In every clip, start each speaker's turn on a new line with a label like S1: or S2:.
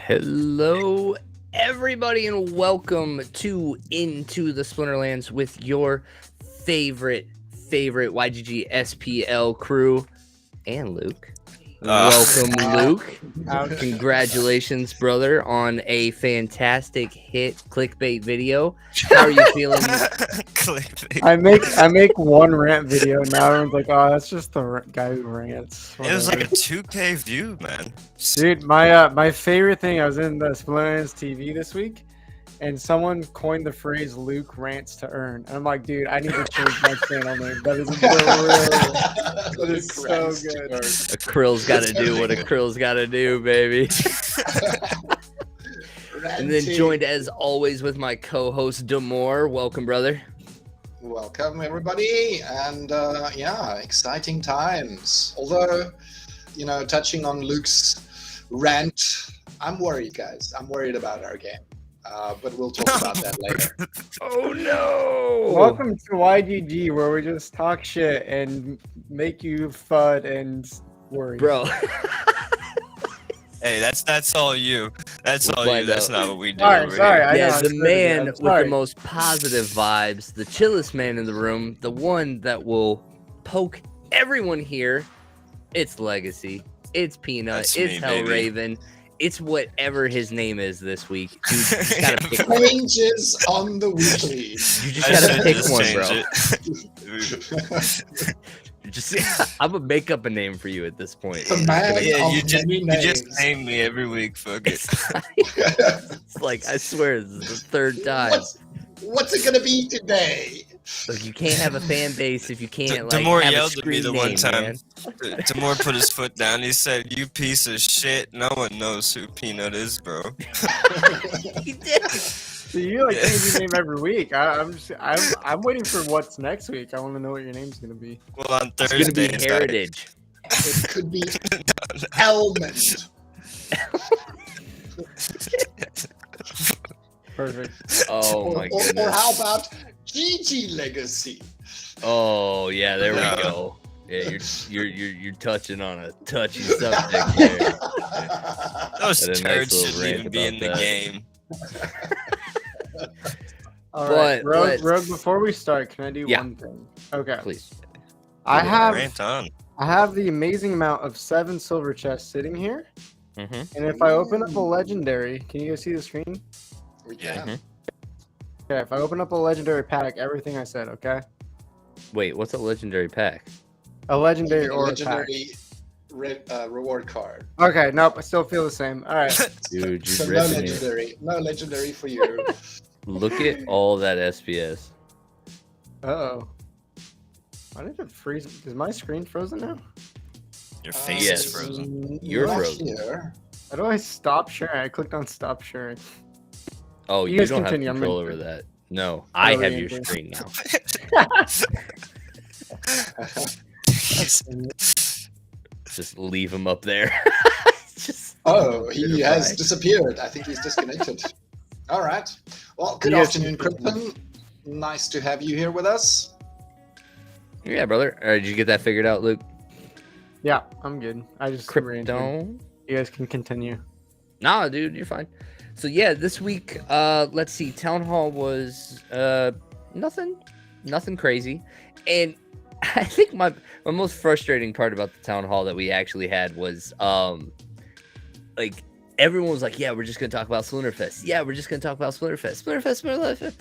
S1: Hello, everybody, and welcome to Into the Splinterlands with your favorite YGG SPL crew and Luke. Welcome, Luke. Congratulations, brother, on a fantastic hit clickbait video. How are you feeling?
S2: Clickbait.
S3: I make one rant video. Now everyone's like, "Oh, that's just the guy who rants."
S2: It was like a
S3: Whatever.
S2: 2K view, man.
S3: Dude, my favorite thing. I was in the Splinterlands TV this week, and someone coined the phrase "Luke rants to earn," and I'm like, dude, I need to change my channel name. That is brilliant. That is so good.
S1: A krill's got to do what a krill's got to do, baby. And then joined as always with my co-host Damore. Welcome, brother.
S4: Welcome, everybody, and yeah, exciting times. Although, touching on Luke's rant, I'm worried, guys. I'm worried about our game, but we'll talk about that later.
S1: Oh no!
S3: Welcome to YGG, where we just talk shit and make you FUD and worry,
S1: Bro.
S2: Hey, that's all you. That's all you. That's not what we do.
S3: Sorry,
S2: over
S3: sorry,
S2: here.
S3: I
S1: Yeah,
S3: know,
S1: the
S3: I'm
S1: man
S3: sorry.
S1: with the most positive vibes, the chillest man in the room, the one that will poke everyone here. It's Legacy. It's Peanut.
S2: That's
S1: it's
S2: me,
S1: Hellraven. It's whatever his name is this week. Dude, you just gotta pick one.
S4: Changes on the weekly.
S1: You just
S2: I
S1: gotta
S2: should
S1: pick
S2: just
S1: one,
S2: change
S1: bro.
S2: it.
S1: I'm gonna make up a name for you at this point.
S4: The man
S2: Yeah,
S4: of
S2: you just
S4: names.
S2: name me every week. Fuck it.
S1: It's like, I swear, this is the third time.
S4: What's it gonna be today?
S1: Look, you can't have a fan base if you can't
S2: Damore
S1: have a
S2: yelled at me
S1: screen
S2: the
S1: name,
S2: one time.
S1: man.
S2: Damore put his foot down. He said, "You piece of shit. No one knows who Peanut is, bro."
S1: He did.
S3: So you like change your name every week. I'm waiting for what's next week. I want to know what your name's gonna be.
S2: Well, on
S1: It's gonna be
S2: Thursdays,
S1: Heritage.
S4: It could be Elmond.
S3: Perfect.
S1: Oh my
S4: or
S1: goodness.
S4: how about YGG Legacy?
S1: Oh yeah, there
S2: No.
S1: we go. Yeah, you're touching on a touchy subject there.
S2: those
S1: Had a nice
S2: turds
S1: little
S2: shouldn't
S1: rant
S2: even be in the
S1: about that.
S2: game.
S3: All right,
S1: But
S3: Rogue,
S1: let's-
S3: Rogue, before we start, can I do
S1: Yeah.
S3: one thing? Okay.
S1: Please.
S3: I
S2: Rant on.
S3: have the amazing amount of 7 silver chests sitting here,
S1: Mm-hmm.
S3: and if I open up a legendary, can you guys see the screen?
S4: We
S2: Yeah.
S4: can.
S3: Okay, if I open up a legendary pack, everything I said, okay?
S1: Wait, what's a legendary pack?
S3: A legendary
S4: A
S3: or a pack.
S4: legendary reward card.
S3: Okay, nope, I still feel the same. All right.
S1: Dude,
S4: So
S1: you're
S4: no
S1: ripping it.
S4: legendary. No legendary for you.
S1: Look at all that SPS.
S3: Uh-oh. Why did it freeze? Is my screen frozen now?
S2: Your face
S1: Yes.
S2: is frozen.
S1: You're
S4: not
S1: frozen.
S4: here.
S3: How do I stop sharing? I clicked on stop sharing.
S1: Oh,
S3: You
S1: you
S3: guys
S1: don't
S3: continue,
S1: have
S3: I'm
S1: control
S3: gonna-
S1: over that. No, I
S3: Oh,
S1: have
S3: yeah,
S1: your
S3: yeah.
S1: screen now. Just leave him up there. Just
S4: Oh, he
S1: Goodbye.
S4: has disappeared. I think he's disconnected. All right. Well, good
S3: Yes.
S4: afternoon, Krypton. Nice to have you here with us.
S1: yeah, brother. All right, did you get that figured out, Luke?
S3: Yeah, I'm good. I just ran through.
S1: Krypton.
S3: You guys can continue.
S1: Nah, dude, you're fine. So yeah, this week, let's see, Town Hall was nothing crazy. And I think my most frustrating part about the Town Hall that we actually had was like everyone was like, yeah, we're just gonna talk about Splinterfest. Yeah, we're just gonna talk about Splinterfest.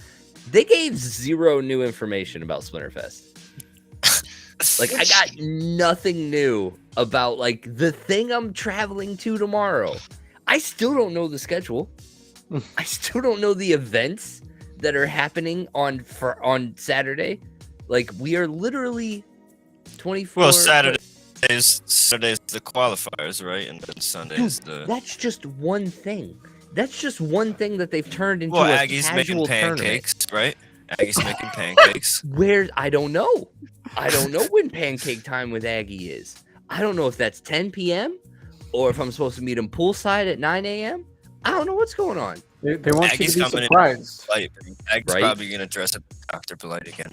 S1: They gave zero new information about Splinterfest. Like, I got nothing new about like the thing I'm traveling to tomorrow. I still don't know the schedule. I still don't know the events that are happening on Saturday. Like, we are literally 24.
S2: Well, Saturday's the qualifiers, right? And then Sunday's the.
S1: That's just one thing. That's just one thing that they've turned into
S2: Well,
S1: a
S2: Aggie's
S1: casual
S2: making
S1: tournament.
S2: pancakes, right? Aggie's making pancakes.
S1: Where I don't know. I don't know when pancake time with Aggie is. I don't know if that's 10 p.m. or if I'm supposed to meet him poolside at 9 a.m. I don't know what's going on.
S3: They want
S2: Aggie's
S3: you to be
S2: coming in.
S3: surprised.
S2: Like, Aggie's
S1: Right?
S2: probably gonna dress up Dr. Polite again.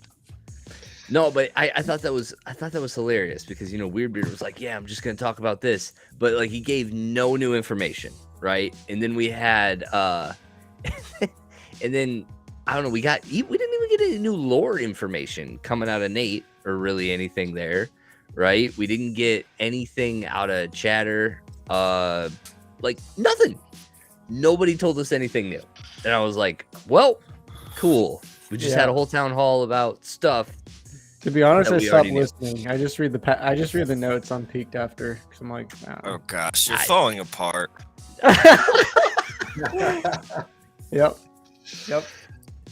S1: No, but I thought that was hilarious because Weirdbeard was like, yeah, I'm just gonna talk about this, but like he gave no new information. right? And then we had and then I don't know, we didn't even get any new lore information coming out of Nate or really anything there, right? We didn't get anything out of Chatter, like nothing. Nobody told us anything new. And I was like, well, cool. We just had a whole town hall about stuff.
S3: To be honest,
S1: that
S3: I
S1: we
S3: stopped
S1: already knew.
S3: listening. I just read the notes on Peaked after, because I'm like,
S2: Oh gosh, you're falling apart.
S3: Yep.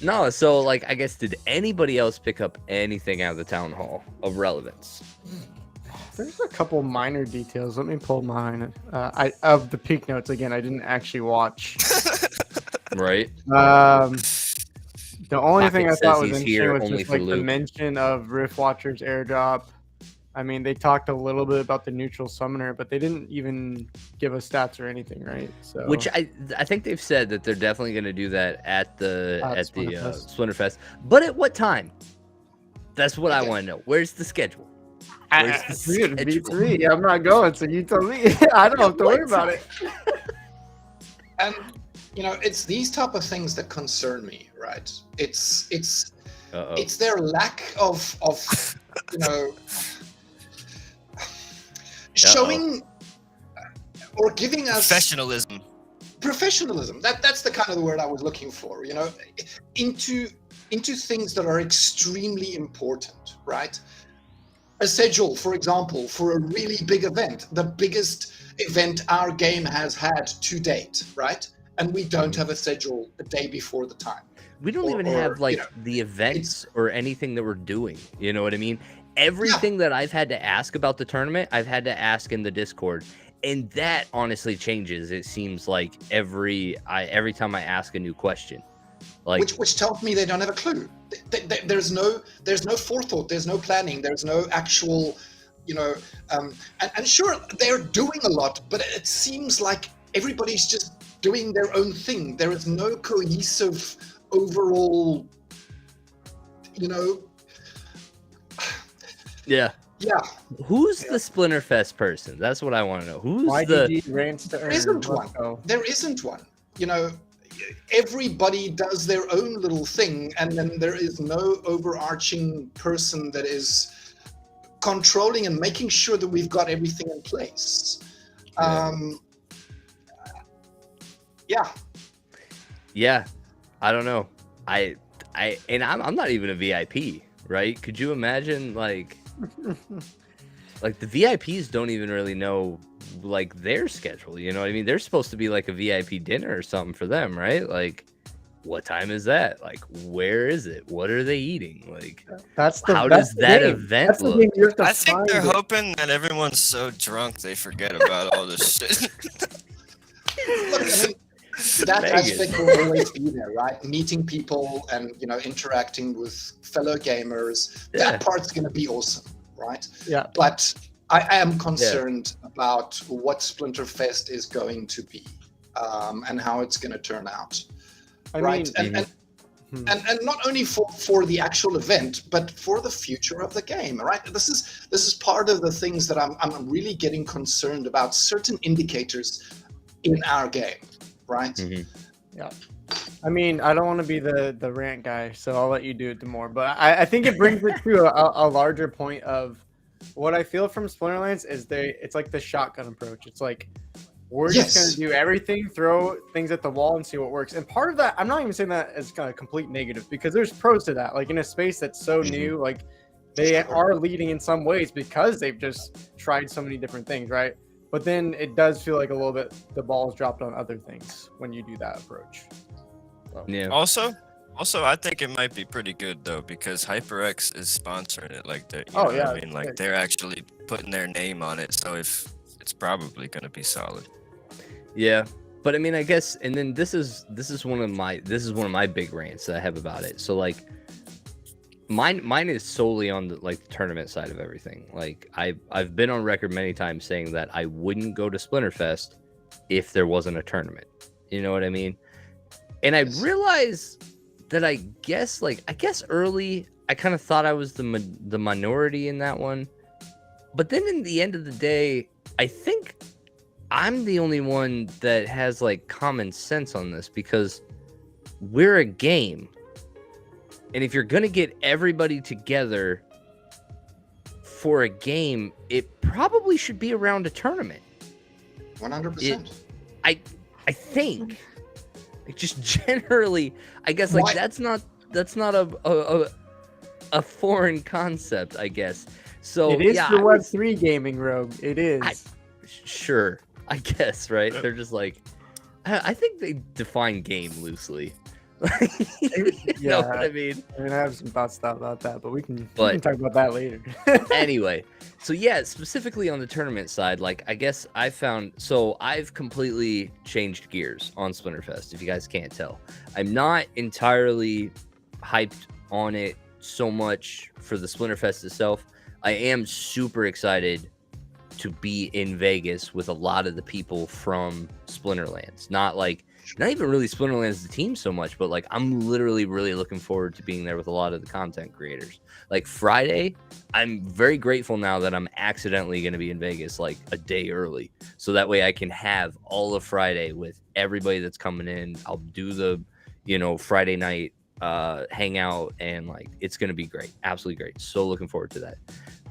S1: No, so like, I guess, did anybody else pick up anything out of the town hall of relevance?
S3: There's a couple minor details. Let me pull mine. Of the Peak notes again. I didn't actually watch.
S1: Right.
S3: The only
S1: Pocket
S3: thing I
S1: says
S3: thought was
S1: he's
S3: interesting
S1: here
S3: was
S1: only
S3: just
S1: for
S3: like the
S1: Luke.
S3: mention of Rift Watcher's airdrop. I mean, they talked a little bit about the neutral summoner, but they didn't even give us stats or anything, right? So,
S1: Which I think they've said that they're definitely going to do that at the
S3: Splinterfest.
S1: Splinterfest. But at what time? That's what I want to know. Where's the schedule? Where's the
S3: Dude,
S1: schedule?
S3: B3. I'm not going, so you tell me. I don't have to worry about it.
S4: And it's these type of things that concern me, right? It's their lack of showing or giving us professionalism. That's the kind of the word I was looking for, into things that are extremely important, right? A schedule, for example, for a really big event, the biggest event our game has had to date, right? And we don't have a schedule a day before the time.
S1: We don't even have the events or anything that we're doing. You know what I mean? Everything that I've had to ask about the tournament, I've had to ask in the Discord. And that honestly changes. It seems like every time I ask a new question. Like,
S4: which tells me they don't have a clue. There's no forethought. There's no planning. There's no actual, and sure, they're doing a lot, but it seems like everybody's just doing their own thing. There is no cohesive overall,
S1: Yeah. Who's
S4: Yeah.
S1: the Splinterfest person? That's what I want to know. Who's
S3: YGG rants to earn.
S4: There isn't one. There isn't one. Everybody does their own little thing, and then there is no overarching person that is controlling and making sure that we've got everything in place.
S1: Yeah. I don't know. I'm not even a VIP, right? Could you imagine like the VIPs don't even really know like their schedule, you know what I mean? They're supposed to be like a VIP dinner or something for them, right? Like, what time is that? Like, where is it? What are they eating? Like, how does that event look?
S2: I think they're hoping that everyone's so drunk they forget about all this shit.
S4: Look, I mean, that aspect will always be there, right? Meeting people and interacting with fellow gamers.
S1: Yeah.
S4: That part's going to be awesome, right?
S3: Yeah.
S4: But I am concerned about what Splinterfest is going to be, and how it's going to turn out. Right? And not only for the actual event, but for the future of the game, right? This is part of the things that I'm really getting concerned about, certain indicators in our game, right?
S1: Mm-hmm.
S3: Yeah. I mean, I don't want to be the rant guy, so I'll let you do it more. But I think it brings it to a larger point of what I feel from Splinterlands is it's like the shotgun approach. It's like, we're just going to do everything, throw things at the wall and see what works. And part of that, I'm not even saying that as kind of complete negative, because there's pros to that. Like in a space that's so new, like they are leading in some ways because they've just tried so many different things, right? But then it does feel like a little bit the ball is dropped on other things when you do that approach. So.
S1: Yeah.
S2: Also, I think it might be pretty good though, because HyperX is sponsoring it. Like they're, I mean, like they're actually putting their name on it. So if it's probably gonna be solid.
S1: Yeah, but I mean, I guess, and then this is one of my big rants that I have about it. So like, mine is solely on the tournament side of everything. Like I've been on record many times saying that I wouldn't go to Splinterfest if there wasn't a tournament. You know what I mean? And I realized that I guess early I kind of thought I was the minority in that one, but then in the end of the day, I think I'm the only one that has like common sense on this because we're a game. And if you're going to get everybody together for a game, it probably should be around a tournament.
S4: 100%.
S1: I think like, just generally, I guess like that's not a foreign concept, I guess. So
S3: it is
S1: yeah,
S3: the Web3 gaming, Rogue. It is.
S1: Sure, I guess, right? They're just like, I think they define game loosely. You know what I mean?
S3: I have some thoughts about that, but we can talk about that later.
S1: Anyway, so yeah, specifically on the tournament side, like I guess I've completely changed gears on Splinterfest, if you guys can't tell. I'm not entirely hyped on it so much for the Splinterfest itself. I am super excited to be in Vegas with a lot of the people from Splinterlands. Not even really Splinterlands the team so much, but like I'm literally really looking forward to being there with a lot of the content creators. Like Friday, I'm very grateful now that I'm accidentally going to be in Vegas like a day early, so that way I can have all of Friday with everybody that's coming in. I'll do the Friday night hangout, and like it's going to be great, absolutely great. So looking forward to that.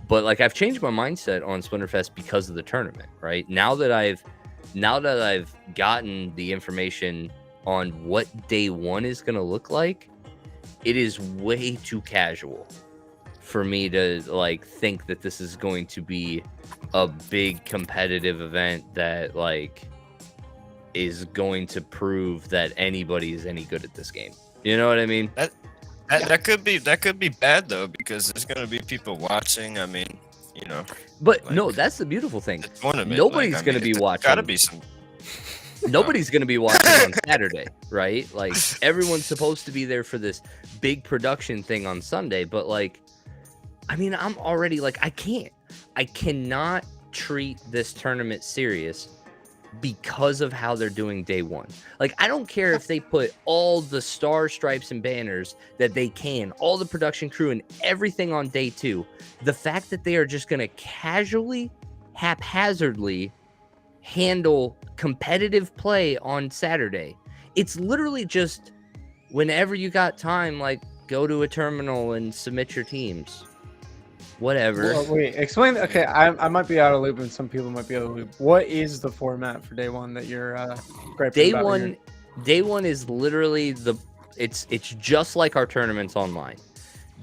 S1: But like I've changed my mindset on Splinterfest because of the tournament, right? Now that I've gotten the information on what day one is going to look like, it is way too casual for me to like think that this is going to be a big competitive event that like is going to prove that anybody is any good at this game. You know what I mean?
S2: That could be bad though, because there's gonna be people watching. I mean,
S1: But
S2: like,
S1: no, that's the beautiful thing.
S2: Nobody's
S1: gonna be watching.
S2: Gotta be some.
S1: Nobody's gonna be watching on Saturday, right? Like everyone's supposed to be there for this big production thing on Sunday, but like, I mean, I'm already like, I cannot treat this tournament serious because of how they're doing day one. Like, I don't care if they put all the star stripes and banners that they can, all the production crew and everything on day two. The fact that they are just going to casually, haphazardly handle competitive play on Saturday. It's literally just whenever you got time, like go to a terminal and submit your teams. Whatever.
S3: Well, wait, explain. Okay, I might be out of loop, and some people might be out of loop. What is the format for day one that you're
S1: day one? Day one is literally it's just like our tournaments online.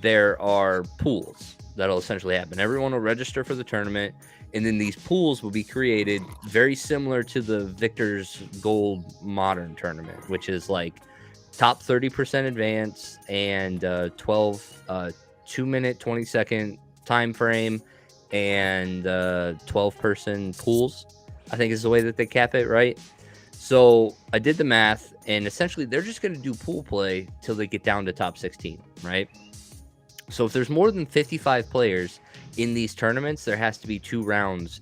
S1: There are pools that'll essentially happen. Everyone will register for the tournament, and then these pools will be created very similar to the Victor's Gold Modern tournament, which is like top 30% advance and 12 2-minute 20-second time frame and 12-person pools, I think is the way that they cap it, right? So I did the math, and essentially they're just going to do pool play till they get down to top 16, right? So if there's more than 55 players in these tournaments, there has to be 2 rounds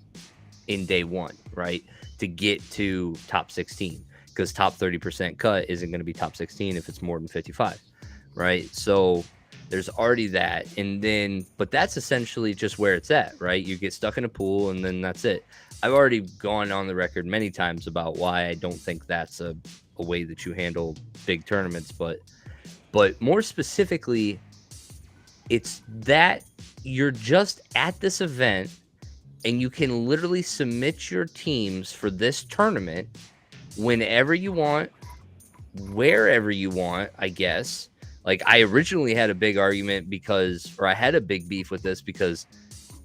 S1: in day one, right, to get to top 16, because top 30% cut isn't going to be top 16 if it's more than 55, right? So there's already that, and then, but that's essentially just where it's at, right? You get stuck in a pool, and then that's it. I've already gone on the record many times about why I don't think that's a way that you handle big tournaments, but more specifically, it's that you're just at this event, and you can literally submit your teams for this tournament whenever you want, wherever you want, I guess. Like, I originally had a big argument I had a big beef with this because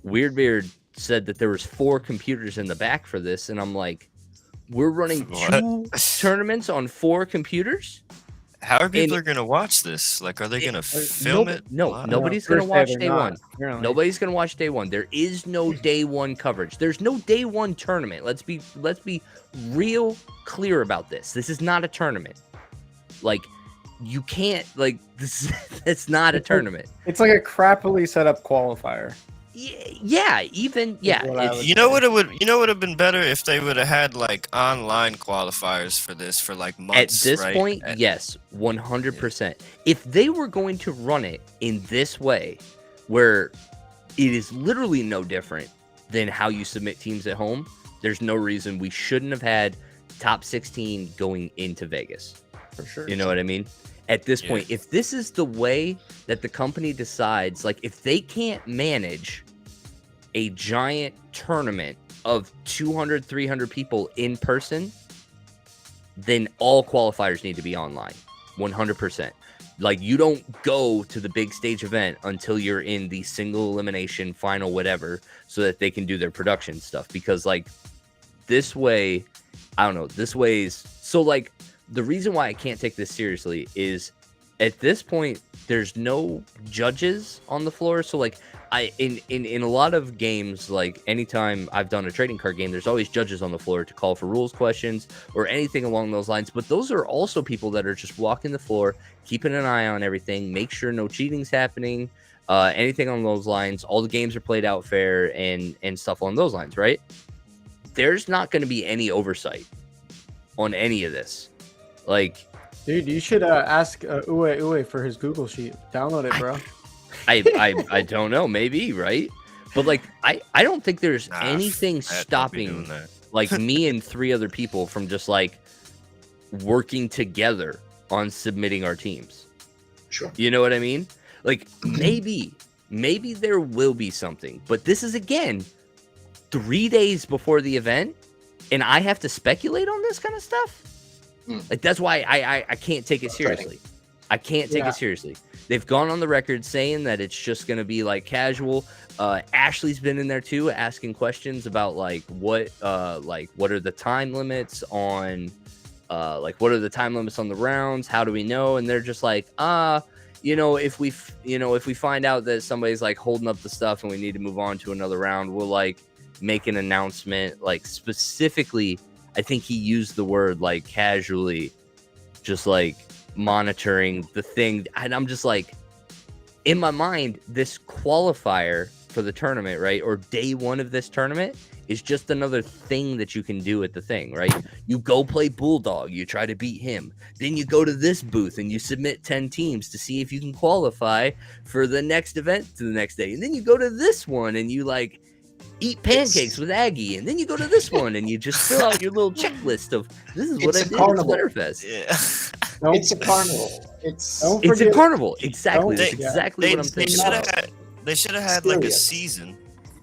S1: Weirdbeard said that there was 4 computers in the back for this, and I'm like, we're running 2 tournaments on 4 computers?
S2: How are people going to watch this? Like, are they going to film it?
S1: No, nobody's going to watch day one. Nobody's going to watch day one. There is no day one coverage. There's no day one tournament. Let's be real clear about this. This is not a tournament. Like, you can't, like, this. It's not a tournament.
S3: It's like a crappily set up qualifier.
S1: Yeah, even
S2: You know what would have been better if they would have had like online qualifiers for this for like months.
S1: At this point, yes, 100%. If they were going to run it in this way, where it is literally no different than how you submit teams at home, There's no reason we shouldn't have had top 16 going into Vegas.
S3: For sure.
S1: You know what I mean? At this point, if this is the way that the company decides, like if they can't manage a giant tournament of 200, 300 people in person, then all qualifiers need to be online. 100%. Like you don't go to the big stage event until you're in the single elimination final, whatever, so that they can do their production stuff. Because like this way, I don't know, this way is so like the reason why I can't take this seriously is at this point, there's no judges on the floor. So like in a lot of games, like anytime I've done a trading card game, there's always judges on the floor to call for rules questions or anything along those lines. But those are also people that are just walking the floor, keeping an eye on everything, make sure no cheating's happening, anything on those lines. All the games are played out fair and stuff along those lines, right? There's not going to be any oversight on any of this. Like,
S3: dude, you should ask Uwe for his Google sheet. Download it, bro.
S1: I don't know, maybe, right? But like I don't think there's anything stopping like me and 3 other people from just like working together on submitting our teams.
S4: Sure.
S1: You know what I mean? Like maybe there will be something, but this is again 3 days before the event and I have to speculate on this kind of stuff. Like that's why I can't take it seriously. I can't take it seriously. They've gone on the record saying that it's just going to be like casual. Ashley's been in there too, asking questions about like what are the time limits on what are the time limits on the rounds? How do we know? And they're just like, if we find out that somebody's like holding up the stuff and we need to move on to another round, we'll like make an announcement. Like specifically, I think he used the word like casually, just like monitoring the thing. And I'm just like, in my mind, this qualifier for the tournament, right? Or day one of this tournament is just another thing that you can do at the thing, right? You go play Bulldog, you try to beat him. Then you go to this booth and you submit 10 teams to see if you can qualify for the next event to the next day. And then you go to this one and you like eat pancakes with Aggie, and then you go to this one and you just fill out your little checklist of this is what I did at Splinterfest.
S2: Yeah.
S4: It's a carnival. It's
S1: a carnival. Exactly. That's exactly what I'm thinking.
S2: They should have had like a season.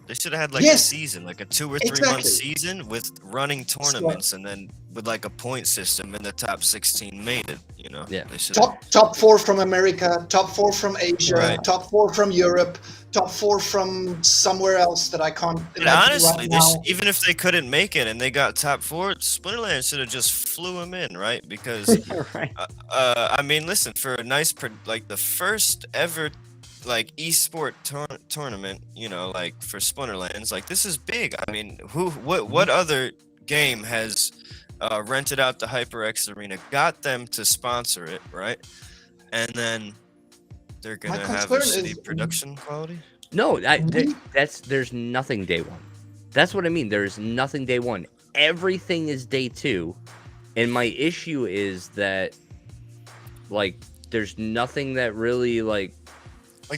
S2: They should have had like a season, like a 2 or 3 month season with running tournaments, and then with like a point system, and the top 16 made it. You know, they should
S4: top 4 from America, top 4 from Asia, top 4 from Europe, top 4 from somewhere else that I can't.
S2: And honestly, even if they couldn't make it and they got top 4, Splinterlands should have just flew them in, right? Because I mean, listen, for a nice like the first ever like esport tournament, you know, like for Splinterlands, like this is big. I mean, what other game has rented out the HyperX Arena, got them to sponsor it, right? And then they're gonna have a shitty production quality.
S1: No, there's nothing day one. That's what I mean. There's nothing day one. Everything is day 2, and my issue is that like there's nothing that really like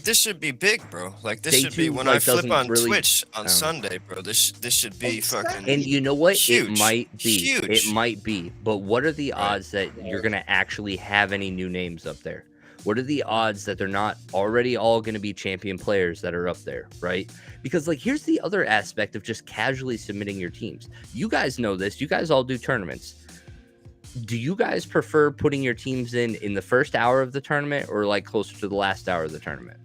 S2: this should be big, bro. Like this should be when I flip on Twitch on Sunday, bro. This should be fucking.
S1: And you know what?
S2: Huge,
S1: it might be.
S2: Huge.
S1: It might be. But what are the odds that you're gonna actually have any new names up there? What are the odds that they're not already all going to be champion players that are up there, right? Because like here's the other aspect of just casually submitting your teams. You guys know this. You guys all do tournaments. Do you guys prefer putting your teams in the first hour of the tournament or like closer to the last hour of the tournament?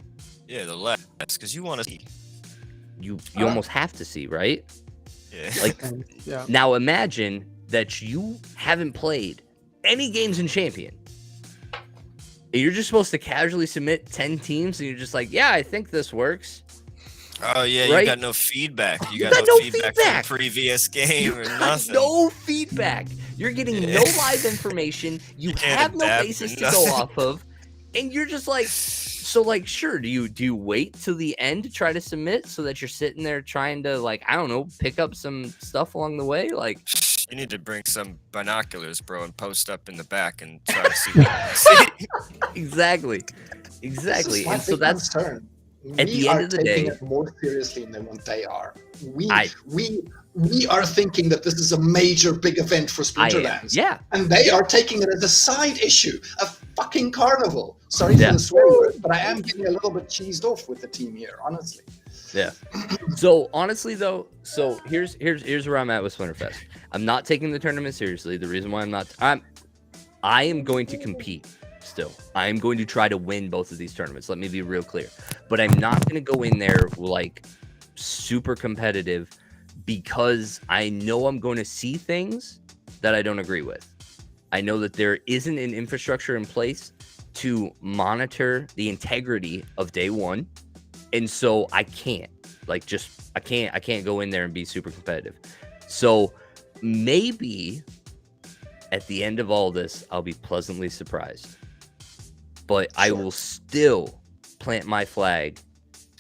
S2: Yeah, the last, because you want to see.
S1: You almost have to see, right?
S2: Yeah.
S1: Like now imagine that you haven't played any games in Champion. You're just supposed to casually submit 10 teams and you're just like, yeah, I think this works.
S2: Oh, yeah,
S1: right?
S2: You got no feedback. You got no feedback from the previous game or nothing.
S1: No feedback. You're getting no live information. You have no basis to go off of. And you're just like, so like, sure, do you wait till the end to try to submit so that you're sitting there trying to like, I don't know, pick up some stuff along the way? Like,
S2: you need to bring some binoculars, bro, and post up in the back and try to see what you see.
S1: Exactly. And so that's
S4: concern.
S1: At the end of the day,
S4: taking it more seriously than what they are. We are thinking that this is a major big event for Splinterlands.
S1: Yeah.
S4: And they are taking it as a side issue, a fucking carnival. Sorry for the swear word, but I am getting a little bit cheesed off with the team here, honestly.
S1: Yeah. So honestly though, here's where I'm at with Splinterfest. I'm not taking the tournament seriously. The reason why I am going to compete still. I am going to try to win both of these tournaments. Let me be real clear. But I'm not going to go in there like super competitive because I know I'm going to see things that I don't agree with. I know that there isn't an infrastructure in place to monitor the integrity of day one. And so I can't I can't go in there and be super competitive. So maybe at the end of all this, I'll be pleasantly surprised. But I will still plant my flag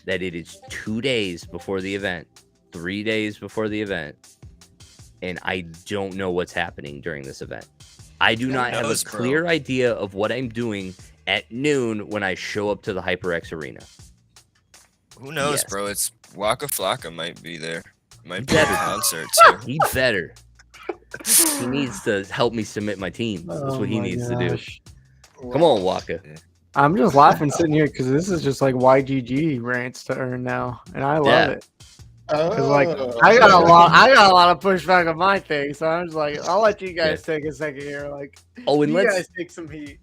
S1: that it is 2 days before the event, 3 days before the event, and I don't know what's happening during this event. I do not have a clear idea of what I'm doing at noon when I show up to the HyperX Arena.
S2: Who knows, bro? It's Waka Flocka might be there. Might be at a concert too.
S1: He better. He needs to help me submit my team. That's what he needs to do. Come on, Waka.
S3: I'm just laughing sitting here because this is just like YGG rants to earn now, and I love it. Because like I got a lot of pushback on my thing, so I'm just like, I'll let you guys take a second here. Like,
S1: and
S3: you guys take some heat.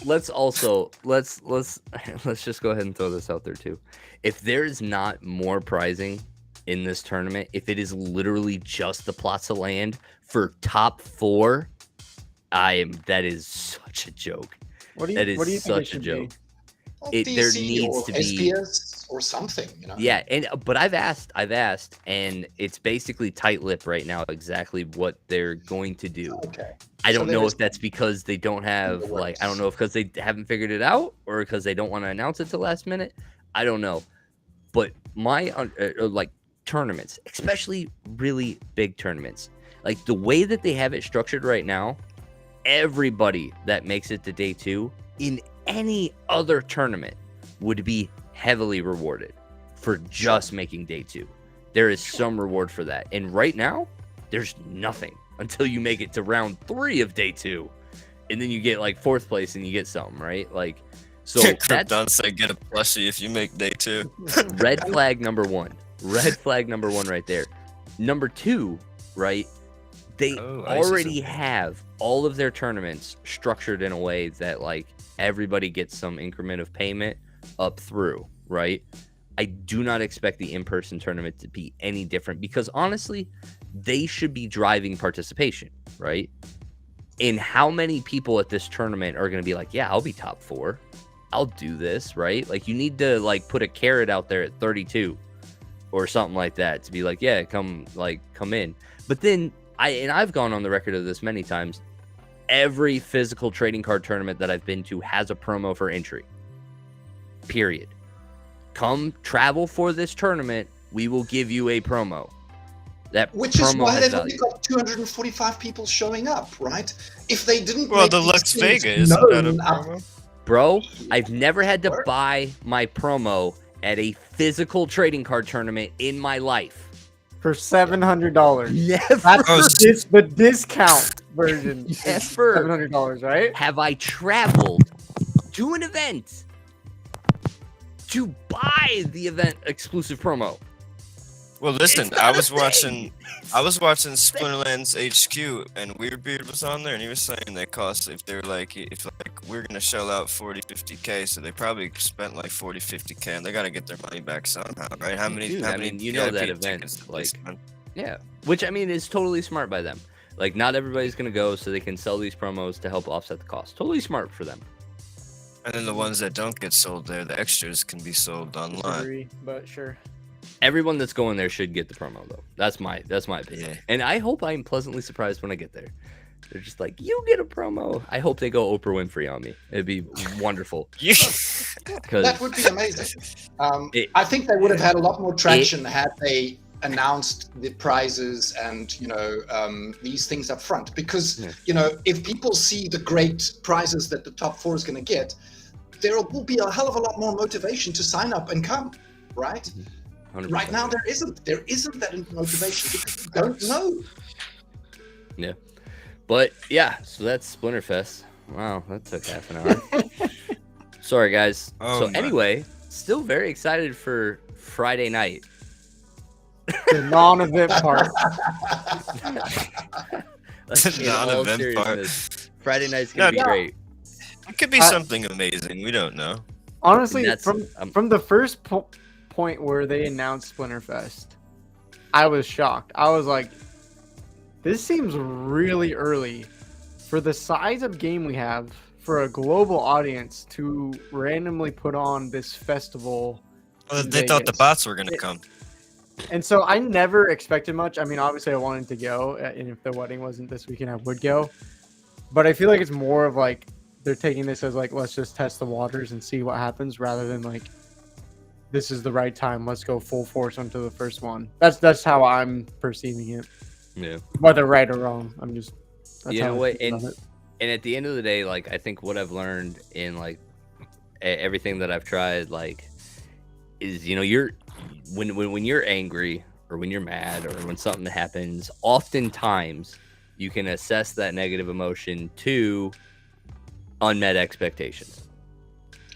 S1: let's just go ahead and throw this out there too. If there is not more prizing in this tournament, if it is literally just the plots of land for top 4, that is such a joke. What do you think such a joke.
S4: Well,
S1: there needs to be
S4: SPS or something, you know.
S1: Yeah, but I've asked, and it's basically tight-lipped right now exactly what they're going to do.
S4: Okay.
S1: I don't know if that's because they don't have I don't know if because they haven't figured it out or because they don't want to announce it till last minute. I don't know, but my tournaments, especially really big tournaments, like the way that they have it structured right now, everybody that makes it to day 2 in any other tournament would be heavily rewarded for just making day 2. There is some reward for that, and right now there's nothing until you make it to round 3 of day 2, and then you get like 4th place and you get something, right? Like, so
S2: Krypton said get a plushie if you make day 2.
S1: Red flag number 1 right there. Number 2, right? They already have all of their tournaments structured in a way that like everybody gets some increment of payment up through, right? I do not expect the in-person tournament to be any different because honestly, they should be driving participation, right? And how many people at this tournament are going to be like, yeah, I'll be top 4. I'll do this, right? Like you need to like put a carrot out there at 32 or something like that to be like, yeah, come in. But then I've gone on the record of this many times. Every physical trading card tournament that I've been to has a promo for entry. Period. Come travel for this tournament, we will give you a promo.
S4: Which is why they've only got 245 people showing up, right? If they didn't,
S2: the Lux Vega isn't that a promo?
S1: Bro, I've never had to buy my promo at a physical trading card tournament in my life.
S3: For $700.
S1: Never.
S3: That's the discount version.
S1: Never.
S3: $700, right?
S1: Have I traveled to an event to buy the event exclusive promo?
S2: Well, listen, I was watching Splinterlands HQ, and Weirdbeard was on there, and he was saying they cost if we're gonna shell out 40-50K, so they probably spent like 40-50K, and they gotta get their money back somehow, right? How many
S1: you know that event, like, yeah, which I mean is totally smart by them. Like, not everybody's gonna go, so they can sell these promos to help offset the cost. Totally smart for them.
S2: And then the ones that don't get sold there, the extras can be sold online.
S3: But sure.
S1: Everyone that's going there should get the promo though. That's my opinion. Yeah. And I hope I'm pleasantly surprised when I get there. They're just like, you get a promo. I hope they go Oprah Winfrey on me. It'd be wonderful.
S4: That would be amazing. I think they would have had a lot more traction had they announced the prizes and these things up front. Because if people see the great prizes that the top 4 is going to get, there will be a hell of a lot more motivation to sign up and come, right?
S1: 100%.
S4: Right now, there isn't that motivation because you don't know.
S1: Yeah. But yeah, so that's Splinterfest. Wow, that took half an hour. Sorry, guys.
S2: Oh,
S1: so anyway, still very excited for Friday night.
S3: The non-event part.
S2: The non-event part.
S1: Friday night's gonna be great.
S2: It could be something amazing. We don't know.
S3: Honestly, from the first point where they announced Splinterfest, I was shocked. I was like, this seems really early for the size of game we have for a global audience to randomly put on this festival.
S2: Well, they thought the bots were going to come.
S3: And so I never expected much. I mean, obviously I wanted to go, and if the wedding wasn't this weekend, I would go. But I feel like it's more of like they're taking this as like, let's just test the waters and see what happens, rather than like, this is the right time. Let's go full force onto the first one. That's how I'm perceiving it.
S1: Yeah.
S3: Whether right or wrong, I'm just.
S1: You know what? And at the end of the day, like I think what I've learned in like everything that I've tried, like, is you're when you're angry or when you're mad or when something happens, oftentimes you can assess that negative emotion to unmet expectations.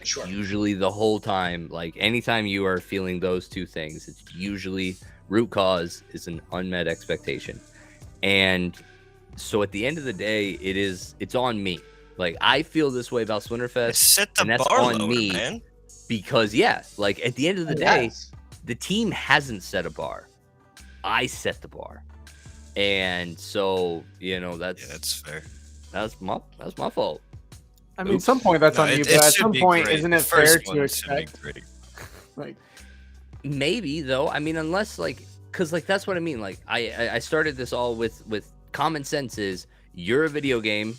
S4: Sure.
S1: Usually the whole time, like anytime you are feeling those two things, it's usually root cause is an unmet expectation. And so at the end of the day, it's on me. Like I feel this way about Splinterfest,
S2: Set the
S1: and that's
S2: bar
S1: on
S2: lower,
S1: me,
S2: man.
S1: because like at the end of the day,
S4: Yes.
S1: the team hasn't set a bar. I set the bar. And so,
S2: That's fair.
S1: that's my fault.
S3: I mean, at some point that's on you, but at some point, isn't it fair to expect? Like,
S1: Maybe though. I mean, unless because that's what I mean. Like I started this all with common sense is you're a video game.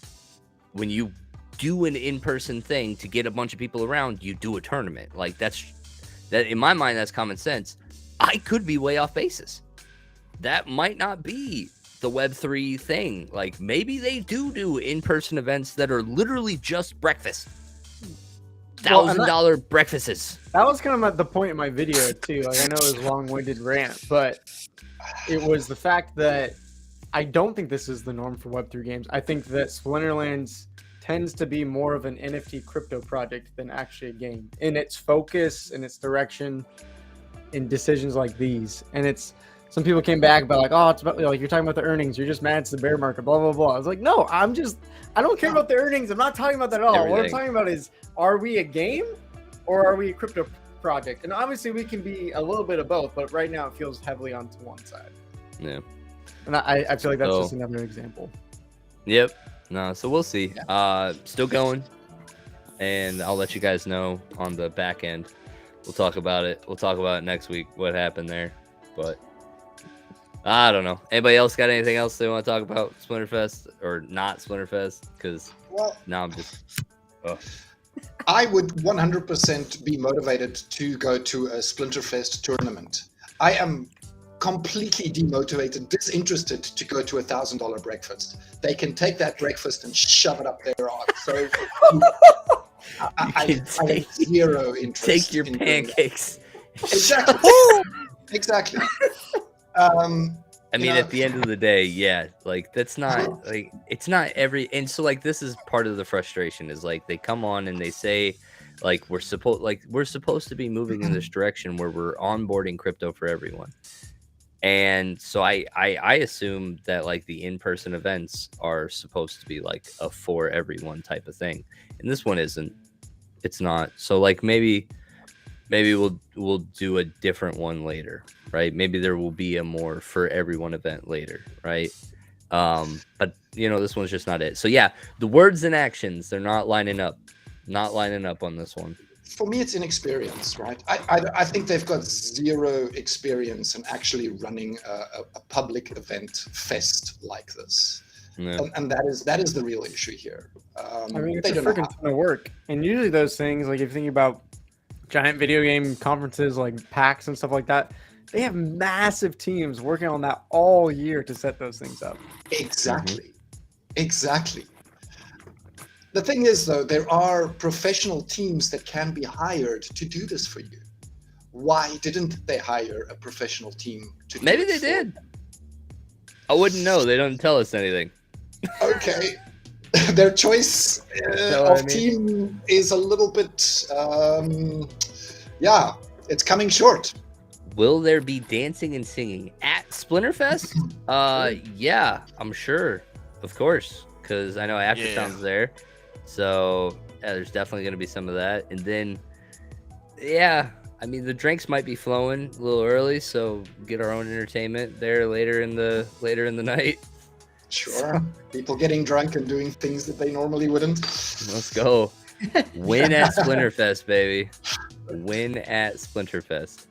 S1: When you do an in-person thing to get a bunch of people around, you do a tournament. Like that in my mind, that's common sense. I could be way off basis. That might not be the Web3 thing. Like maybe they do in-person events that are literally just breakfast. $1,000 breakfasts.
S3: that was kind of the point in my video too. Like I know it was a long-winded rant, but it was the fact that I don't think this is the norm for Web3 games. I think that Splinterlands tends to be more of an NFT crypto project than actually a game in its focus, in its direction, in decisions like these. And some people came back about like, oh, it's about like you're talking about the earnings. You're just mad it's the bear market, blah, blah, blah. I was like, no, I don't care about the earnings. I'm not talking about that at all.
S1: Everything.
S3: What I'm talking about is, are we a game or are we a crypto project? And obviously we can be a little bit of both, but right now it feels heavily onto one side.
S1: Yeah.
S3: And I feel like that's just another example.
S1: Yep. No, so we'll see. Still going, and I'll let you guys know on the back end. We'll talk about it. We'll talk about it next week, what happened there. But I don't know. Anybody else got anything else they want to talk about Splinterfest or not Splinterfest? Because now I'm just.
S4: I would 100% be motivated to go to a Splinterfest tournament. I am completely demotivated, disinterested to go to $1,000 breakfast. They can take that breakfast and shove it up their arse. So I have zero interest.
S1: Take your pancakes.
S4: Exactly. Exactly.
S1: I mean, at the end of the day, yeah, like that's not like it's not every, and so like this is part of the frustration is like they come on and they say like we're supposed to be moving in this direction where we're onboarding crypto for everyone. And so I assume that like the in-person events are supposed to be like a for everyone type of thing. And this one isn't. It's not. So like maybe we'll do a different one later, right? Maybe there will be a more for everyone event later, right? But this one's just not it. So yeah, the words and actions, they're not lining up on this one.
S4: For me, it's inexperience, right? I think they've got zero experience in actually running a public event fest like this. Yeah. And that is the real issue here.
S3: I mean, it's a freaking ton of work. And usually those things, like if you think about giant video game conferences like PAX and stuff like that, they have massive teams working on that all year to set those things up.
S4: Exactly. Exactly. The thing is, though, there are professional teams that can be hired to do this for you. Why didn't they hire a professional team to do
S1: Maybe
S4: it
S1: they
S4: for
S1: did. I wouldn't know. They don't tell us anything.
S4: Okay. Their choice of team is a little bit, it's coming short.
S1: Will there be dancing and singing at Splinterfest? Yeah, I'm sure. Of course, because I know Aftersound's there. So, yeah, there's definitely going to be some of that. And then, yeah, I mean, the drinks might be flowing a little early, so get our own entertainment there later in the night.
S4: Sure. People getting drunk and doing things that they normally wouldn't.
S1: Let's go. Win at Splinterfest, baby. Win at Splinterfest.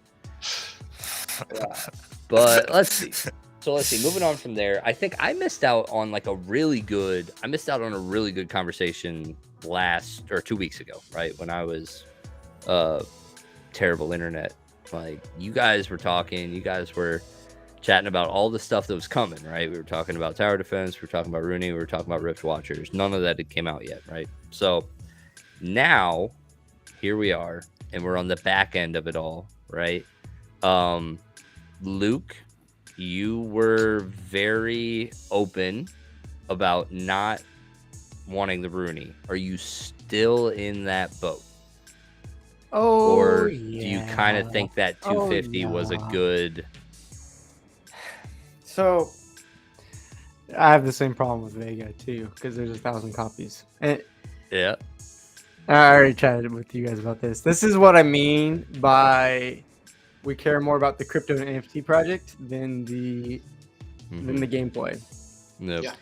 S1: But let's see. So let's see. Moving on from there, I think I missed out on a really good conversation 2 weeks ago, right? When I was terrible internet. Like, you guys were talking, you guys were chatting about all the stuff that was coming, right? We were talking about tower defense, we were talking about Rooney, we were talking about Rift Watchers. None of that had came out yet, right? So now here we are, and we're on the back end of it all, right? Luke, you were very open about not wanting the Rooney. Are you still in that boat?
S3: Oh,
S1: or
S3: yeah.
S1: do you kind of think that 250 was a good?
S3: So I have the same problem with Vega too, because there's 1,000 copies. And
S1: Yeah.
S3: I already chatted with you guys about this. This is what I mean by we care more about the crypto and NFT project than the gameplay.
S1: Nope.
S4: Yeah.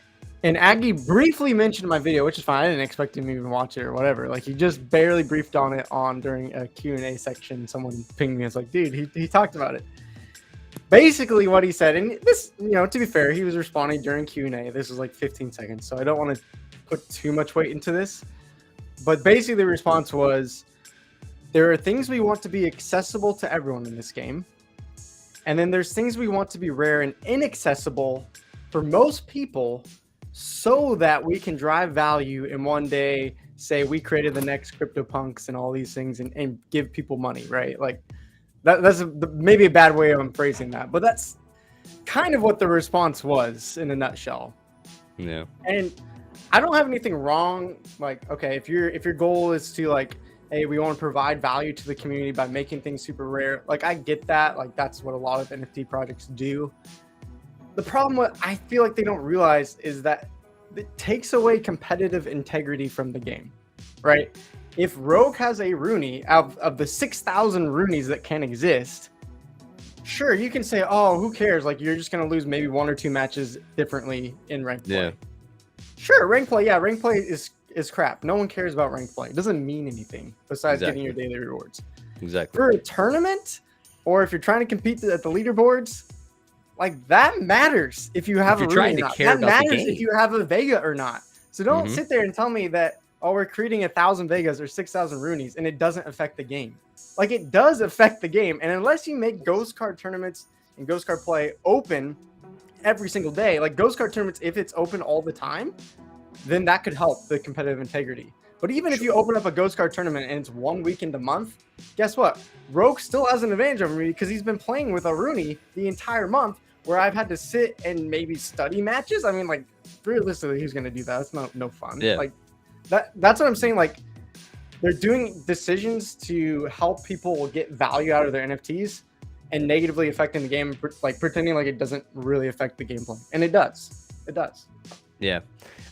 S3: And Aggie briefly mentioned my video, which is fine. I didn't expect him to even watch it or whatever. Like, he just barely briefed on it during a Q&A section. Someone pinged me. It's like, dude, he talked about it. Basically what he said, and this, to be fair, he was responding during Q&A. This was like 15 seconds, so I don't want to put too much weight into this. But basically the response was, there are things we want to be accessible to everyone in this game. And then there's things we want to be rare and inaccessible for most people, so that we can drive value and one day say we created the next CryptoPunks and all these things and give people money, right? Like that's maybe a bad way of phrasing that, but that's kind of what the response was in a nutshell.
S1: Yeah.
S3: And I don't have anything wrong. Like, okay, if your goal is to hey, we want to provide value to the community by making things super rare. Like, I get that. Like, that's what a lot of NFT projects do. The problem what I feel like they don't realize is that it takes away competitive integrity from the game, right? If Rogue has a Rooney of the 6,000 Roonies that can exist, sure, you can say, oh, who cares? Like, you're just going to lose maybe 1 or 2 matches differently in ranked play.
S1: Yeah.
S3: Sure, ranked play. Yeah, ranked play is crap. No one cares about ranked play. It doesn't mean anything besides getting your daily rewards.
S1: Exactly.
S3: For a tournament, or if you're trying to compete at the leaderboards, like, that matters if you have a Rooney or not. That matters if you have a Vega or not. So don't sit there and tell me that, oh, we're creating 1,000 Vegas or 6,000 Roonies and it doesn't affect the game. Like, it does affect the game. And unless you make Ghost Card tournaments and Ghost Card play open every single day, like Ghost Card tournaments, if it's open all the time, then that could help the competitive integrity. But even if you open up a Ghost Card tournament and it's 1 weekend a month, guess what? Rogue still has an advantage over me because he's been playing with a Rooney the entire month, where I've had to sit and maybe study matches. I mean, like, realistically, who's going to do that? That's no fun.
S1: Yeah.
S3: Like, that's what I'm saying. Like, they're doing decisions to help people get value out of their NFTs and negatively affecting the game, like pretending like it doesn't really affect the gameplay. And it does. It does.
S1: Yeah.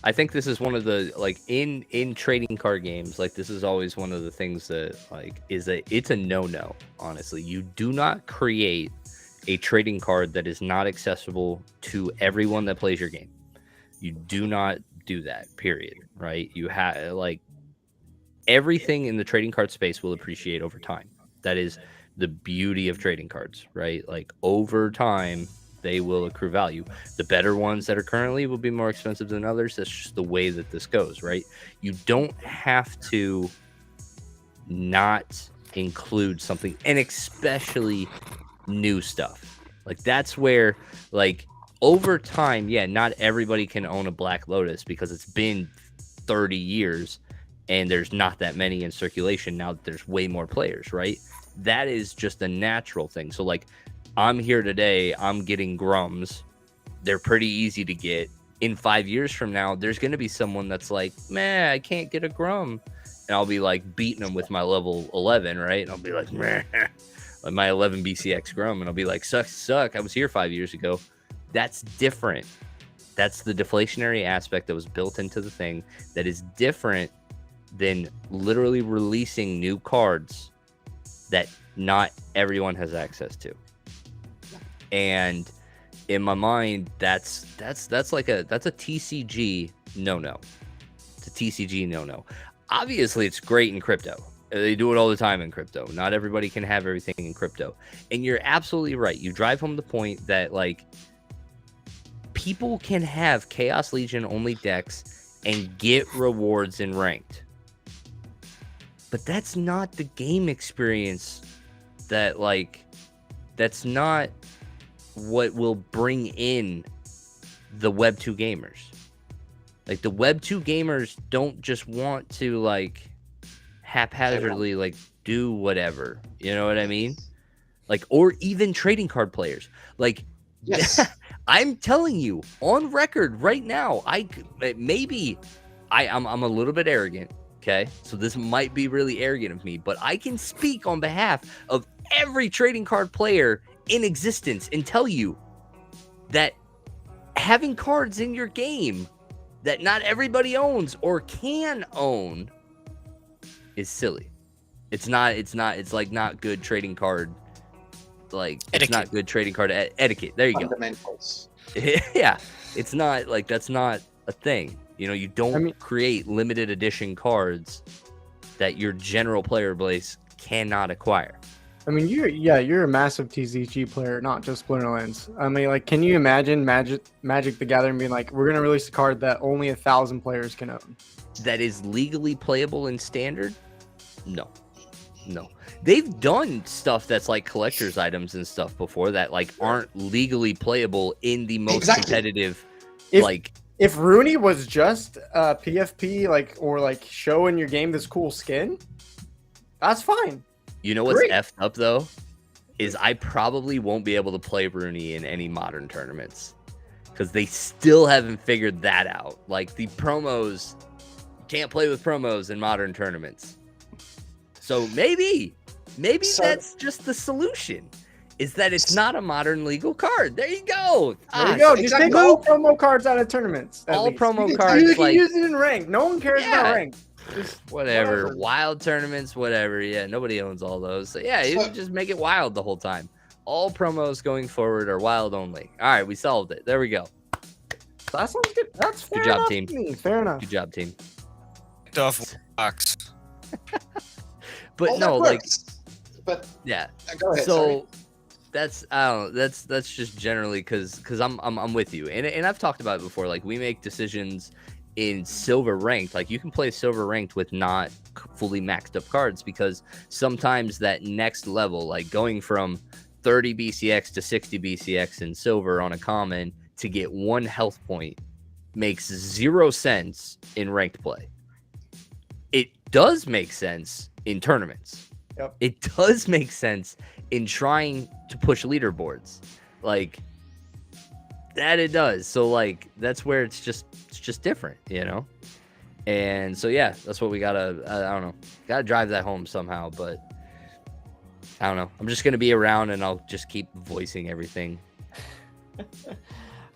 S1: I think this is one of the, like, in trading card games, like, this is always one of the things that, like, it's a no-no, honestly. You do not create a trading card that is not accessible to everyone that plays your game. You do not do that, period, right? You have, like, everything in the trading card space will appreciate over time. That is the beauty of trading cards, right? Like, over time, they will accrue value. The better ones that are currently will be more expensive than others. That's just the way that this goes, right? You don't have to not include something, and especially new stuff. Like, that's where, like, over time, yeah, not everybody can own a Black Lotus because it's been 30 years, and there's not that many in circulation now that there's way more players, right? That is just a natural thing. So like, I'm here today, I'm getting Grums. They're pretty easy to get. In 5 years from now, there's going to be someone that's like, man, I can't get a Grum. And I'll be like beating them with my level 11, right? And I'll be like, meh, like my 11 BCX Grum. And I'll be like, suck. I was here 5 years ago. That's different. That's the deflationary aspect that was built into the thing that is different than literally releasing new cards that not everyone has access to. And in my mind, that's like a TCG no. It's a TCG no. Obviously, it's great in crypto. They do it all the time in crypto. Not everybody can have everything in crypto. And you're absolutely right. You drive home the point that like people can have Chaos Legion only decks and get rewards in ranked. But that's not the game experience that's not what will bring in the Web 2 gamers. Like the Web 2 gamers don't just want to like haphazardly like do whatever. You know what I mean? Like, or even trading card players. Like, yes. I'm telling you on record right now, I'm a little bit arrogant. Okay, so this might be really arrogant of me, but I can speak on behalf of every trading card player in existence and tell you that having cards in your game that not everybody owns or can own is silly. It's like not good trading card, like etiquette. It's not good trading card etiquette. There you
S4: Fundamentals.
S1: Go. Yeah, it's not like that's not a thing. You know, you don't create limited edition cards that your general player base cannot acquire.
S3: I mean, you're a massive TCG player, not just Splinterlands. I mean, like, can you imagine Magic the Gathering being like, we're gonna release a card that only 1,000 players can own?
S1: That is legally playable in standard? No. They've done stuff that's like collector's items and stuff before that like aren't legally playable in the most competitive
S3: If Rooney was just PFP, like, or like show in your game this cool skin, that's fine.
S1: You know what's effed up though? Is I probably won't be able to play Rooney in any modern tournaments because they still haven't figured that out. Like the promos, you can't play with promos in modern tournaments. So maybe that's just the solution. Is that it's not a modern legal card. There you go.
S3: Just take all promo cards out of tournaments.
S1: All promo cards.
S3: You can use it in ranked. No one cares about ranked.
S1: Just whatever. Wild tournaments, whatever. Yeah, nobody owns all those. So yeah, you can just make it wild the whole time. All promos going forward are wild only. All right, we solved it. There we go.
S3: That sounds good. That's fair
S1: good job,
S3: enough
S1: team.
S3: To me. Fair enough.
S1: Good job, team.
S2: Off box.
S1: But no, like,
S4: but
S1: yeah.
S4: Go ahead,
S1: so. That's that's just generally because I'm with you, and I've talked about it before. Like we make decisions in silver ranked, like you can play silver ranked with not fully maxed up cards because sometimes that next level, like going from 30 BCX to 60 BCX in silver on a common to get 1 health point makes 0 sense in ranked play. It does make sense in tournaments.
S3: Yep. It
S1: does make sense in trying to push leaderboards, like that. It does. So like that's where it's just different, you know. And so yeah, that's what we gotta. I don't know. Gotta drive that home somehow, but I don't know. I'm just gonna be around and I'll just keep voicing everything.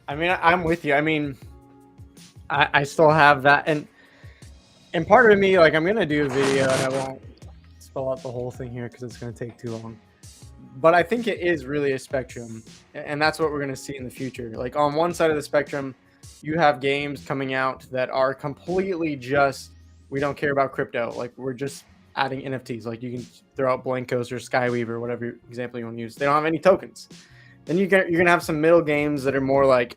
S3: I mean, I'm with you. I mean, I still have that, and part of me, like, I'm gonna do a video and I won't spell out the whole thing here because it's gonna take too long. But I think it is really a spectrum, and that's what we're going to see in the future. Like on one side of the spectrum, you have games coming out that are completely just, we don't care about crypto. Like we're just adding NFTs. Like you can throw out Blankos or Skyweaver, whatever example you want to use. They don't have any tokens. Then you're going to have some middle games that are more like,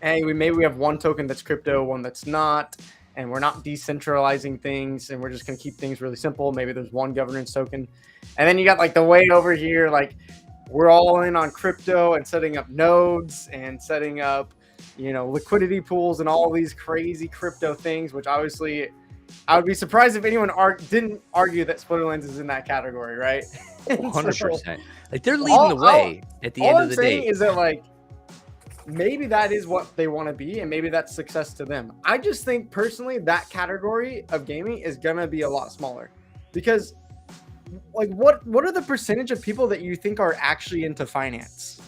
S3: hey, maybe we have one token that's crypto, one that's not, and we're not decentralizing things, and we're just going to keep things really simple. Maybe there's one governance token. And then you got like the way over here, like we're all in on crypto and setting up nodes and setting up liquidity pools and all these crazy crypto things, which obviously I would be surprised if anyone didn't argue that Splinterlands is in that category, right?
S1: 100%. Like they're leading the way at the end of the day. All I'm saying
S3: is that like maybe that is what they want to be, and maybe that's success to them. I just think personally that category of gaming is gonna be a lot smaller, because like what are the percentage of people that you think are actually into finance?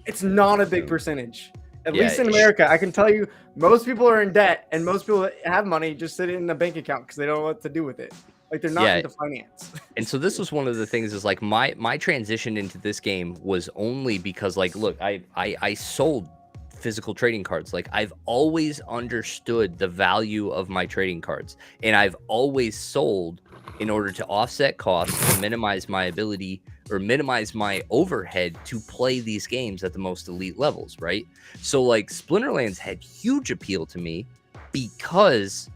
S3: It's not a big percentage. At least in America, I can tell you most people are in debt, and most people that have money just sit in a bank account because they don't know what to do with it. Like they're not into finance.
S1: And so this was one of the things is like my transition into this game was only because like, look, I sold physical trading cards. Like I've always understood the value of my trading cards, and I've always sold in order to offset costs and minimize my ability or minimize my overhead to play these games at the most elite levels, right? So like Splinterlands had huge appeal to me because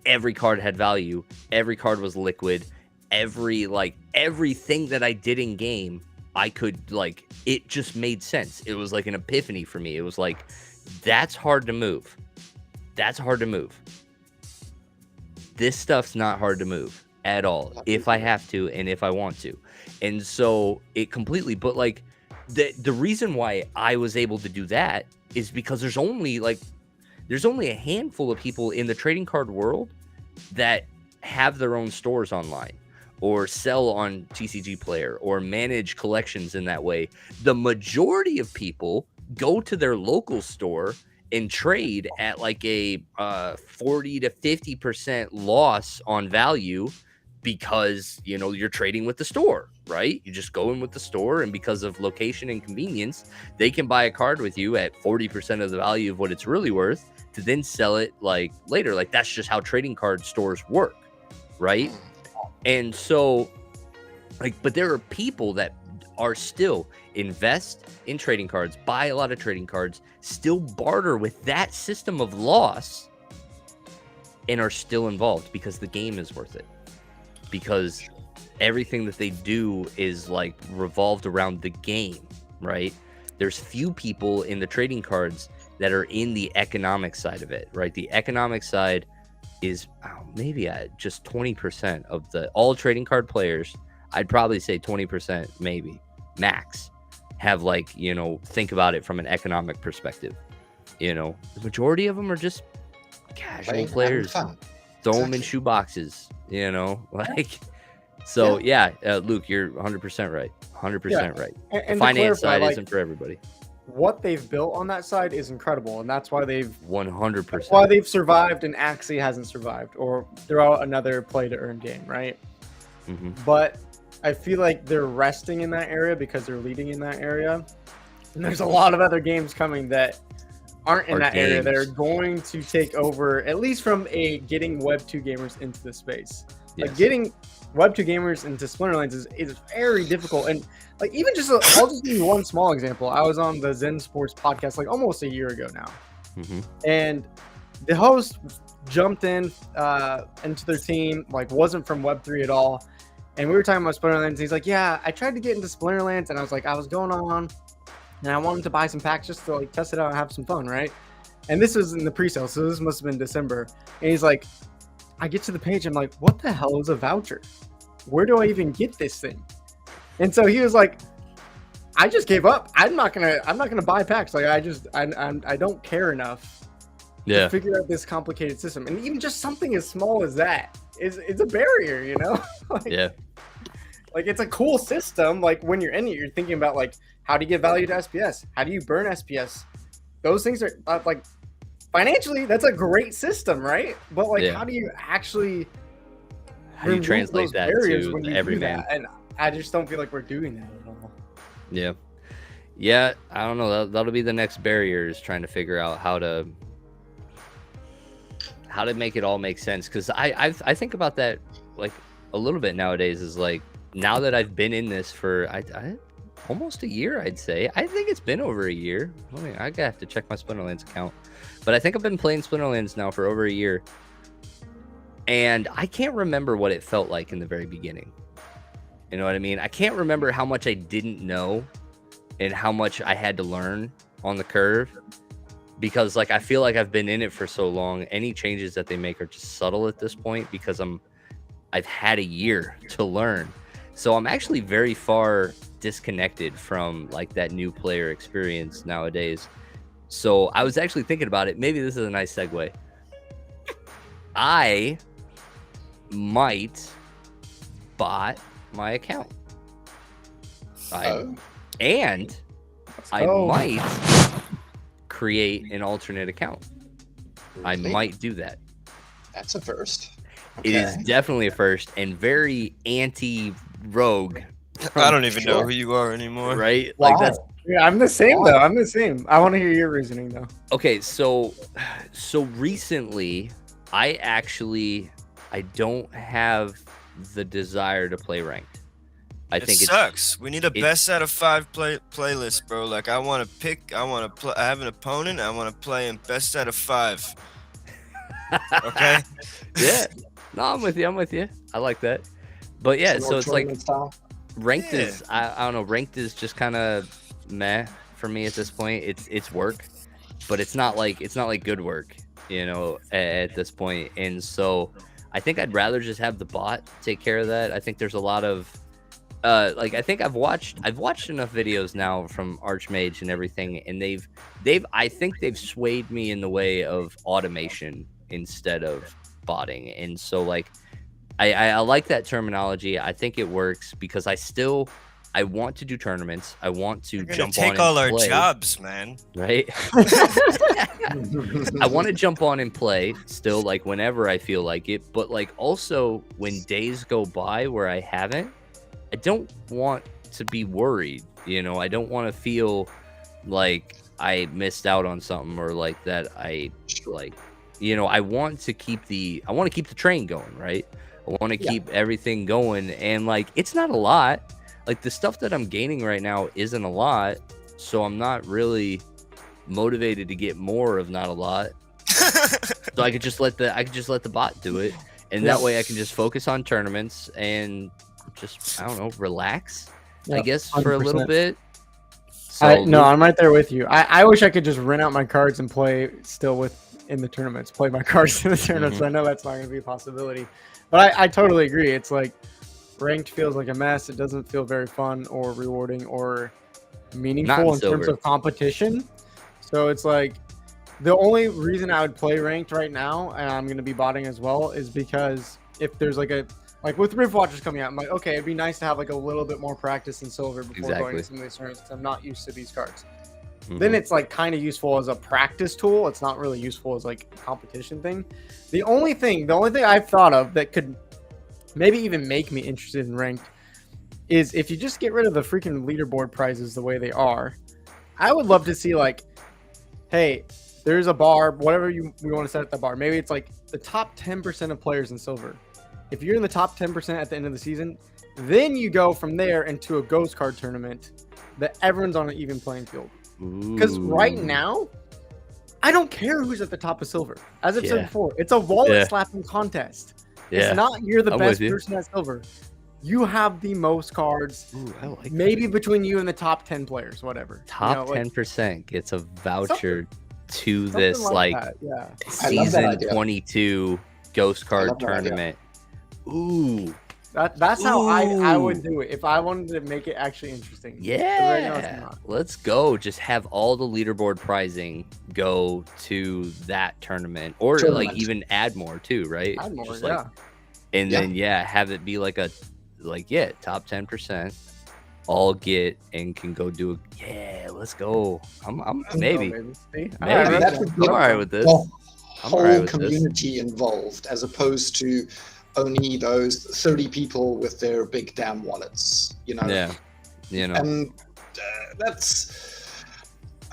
S1: every card had value, every card was liquid, everything that I did in game, I could like, it just made sense. It was like an epiphany for me. It was like, that's hard to move. That's hard to move. This stuff's not hard to move at all if I have to and if I want to. And so it completely, but like the reason why I was able to do that is because there's only a handful of people in the trading card world that have their own stores online or sell on TCG Player or manage collections in that way. The majority of people go to their local store and trade at like a 40 to 50% loss on value, because you're trading with the store, right? You just go in with the store, and because of location and convenience, they can buy a card with you at 40% of the value of what it's really worth to then sell it like later. Like that's just how trading card stores work, right? And so like, but there are people that are still invest in trading cards, buy a lot of trading cards, still barter with that system of loss, and are still involved because the game is worth it. Because everything that they do is like revolved around the game, right? There's few people in the trading cards that are in the economic side of it, right? The economic side is maybe at just 20% of all trading card players. I'd probably say 20%, maybe max, have like, think about it from an economic perspective. The majority of them are just casual players. Throw them in shoe boxes, like, so Luke, you're 100% right. 100% right.
S3: And
S1: the finance side isn't for everybody.
S3: What they've built on that side is incredible, and that's why they've
S1: 100%.
S3: That's why they've survived and Axie hasn't survived, or throughout another play to earn game, right?
S1: Mm-hmm.
S3: But I feel like they're resting in that area because they're leading in that area, and there's a lot of other games coming that aren't in that area that are going to take over, at least from getting Web 2 gamers into the space.
S1: Yes.
S3: Like getting Web 2 gamers into Splinterlands is very difficult. And like even I'll just give you one small example. I was on the Zen Sports podcast like almost a year ago now.
S1: Mm-hmm.
S3: And the host jumped into their team, like wasn't from Web 3 at all. And we were talking about Splinterlands. He's like, yeah, I tried to get into Splinterlands, and I was like, I was going on, and I wanted to buy some packs just to like test it out and have some fun, right? And this was in the pre-sale, so this must have been December. And he's like, I get to the page, I'm like, what the hell is a voucher? Where do I even get this thing? And so he was like, I just gave up. I'm not gonna buy packs. Like I don't care enough to figure out this complicated system. And even just something as small as that is a barrier, like, like it's a cool system. Like when you're in it, you're thinking about like, how do you get value to SPS? How do you burn SPS? Those things are like financially, that's a great system, right? But like, how do you actually
S1: translate that to everyman?
S3: And I just don't feel like we're doing that at all.
S1: Yeah. I don't know. That'll be the next barrier, is trying to figure out how to make it all make sense. Because I think about that like a little bit nowadays. Is like, now that I've been in this for I almost a year, I'd say. I think it's been over a year. I gotta have to check my Splinterlands account. But I think I've been playing Splinterlands now for over a year. And I can't remember what it felt like in the very beginning. You know what I mean? I can't remember how much I didn't know and how much I had to learn on the curve. because like I feel like I've been in it for so long. Any changes that they make are just subtle at this point because I've had a year to learn. So I'm actually very far disconnected from like that new player experience nowadays. So I was actually thinking about it. Maybe this is a nice segue. I might bot my account. And I might create an alternate account.
S4: Really?
S1: I might do that.
S4: That's a first.
S1: It is definitely a first and very anti-rogue.
S2: I don't even know who you are anymore.
S1: Right?
S3: Wow.
S1: Like that's
S3: Yeah, I'm the same though. I'm the same. I want to hear your reasoning though.
S1: okay. So recently, I don't have the desire to play ranked. I think it
S2: sucks. We need a best out of 5 playlist, bro. Like I want to pick. I have an opponent. I want to play in best out of 5. Okay.
S1: Yeah. No, I'm with you. I like that. But yeah, so it's like ranked is I don't know. Ranked is just kind of meh for me at this point. It's work, but it's not like good work, you know, at this point. And so I think I'd rather just have the bot take care of that. I think there's a lot of like I think I've watched enough videos now from Archmage and everything, and I think they've swayed me in the way of automation instead of botting. And so like I like that terminology. I think it works because I want to do tournaments. I want to jump on and
S2: take all our
S1: play,
S2: jobs, man.
S1: right? I want to jump on and play still, like whenever I feel like it. But like also when days go by where I haven't, I don't want to be worried. You know, I don't want to feel like I missed out on something or like that. I like, you know, I want to keep the train going, right? I want to keep everything going, and like it's not a lot. Like the stuff that I'm gaining right now isn't a lot, so I'm not really motivated to get more of not a lot. So I could just let the bot do it, and that way I can just focus on tournaments and just I don't know, relax. I guess 100%. For a little bit. So
S3: I'm right there with you. I wish I could just rent out my cards and play still in the tournaments. Play my cards in the tournaments. I know that's not going to be a possibility, but I totally agree. It's like ranked feels like a mess. It doesn't feel very fun or rewarding or meaningful in terms of competition. So it's like the only reason I would play ranked right now, and I'm going to be botting as well, is because if there's like with Rift Watchers coming out, I'm like, okay, it'd be nice to have like a little bit more practice in silver before going to some of these tournaments because I'm not used to these cards. Then it's like kind of useful as a practice tool. It's not really useful as like a competition thing. The only thing I've thought of that could maybe even make me interested in ranked is if you just get rid of the freaking leaderboard prizes the way they are. I would love to see like, hey, there's a bar, whatever we want to set at the bar. Maybe it's like the top 10% of players in silver. If you're in the top 10% at the end of the season, then you go from there into a ghost card tournament that everyone's on an even playing field. Because right now, I don't care who's at the top of silver. As I've said before, it's a wallet slapping contest. It's not you're the best person at silver. You have the most cards.
S1: I like
S3: maybe
S1: that.
S3: Between you and the top 10 players, whatever.
S1: Top 10% gets a voucher to this like season 22 ghost card tournament. Ooh.
S3: That's how I would do it if I wanted to make it actually interesting.
S1: Yeah,
S3: right now it's not.
S1: Let's go. Just have all the leaderboard prizing go to that tournament, or like even add more too, right?
S3: Add more,
S1: just like, and then have it be like top 10% all get and can go do it. Let's go. I'm maybe. I'm all right with this.
S4: Whole community involved as opposed to only those 30 people with their big damn wallets, you know?
S1: Yeah, you know.
S4: And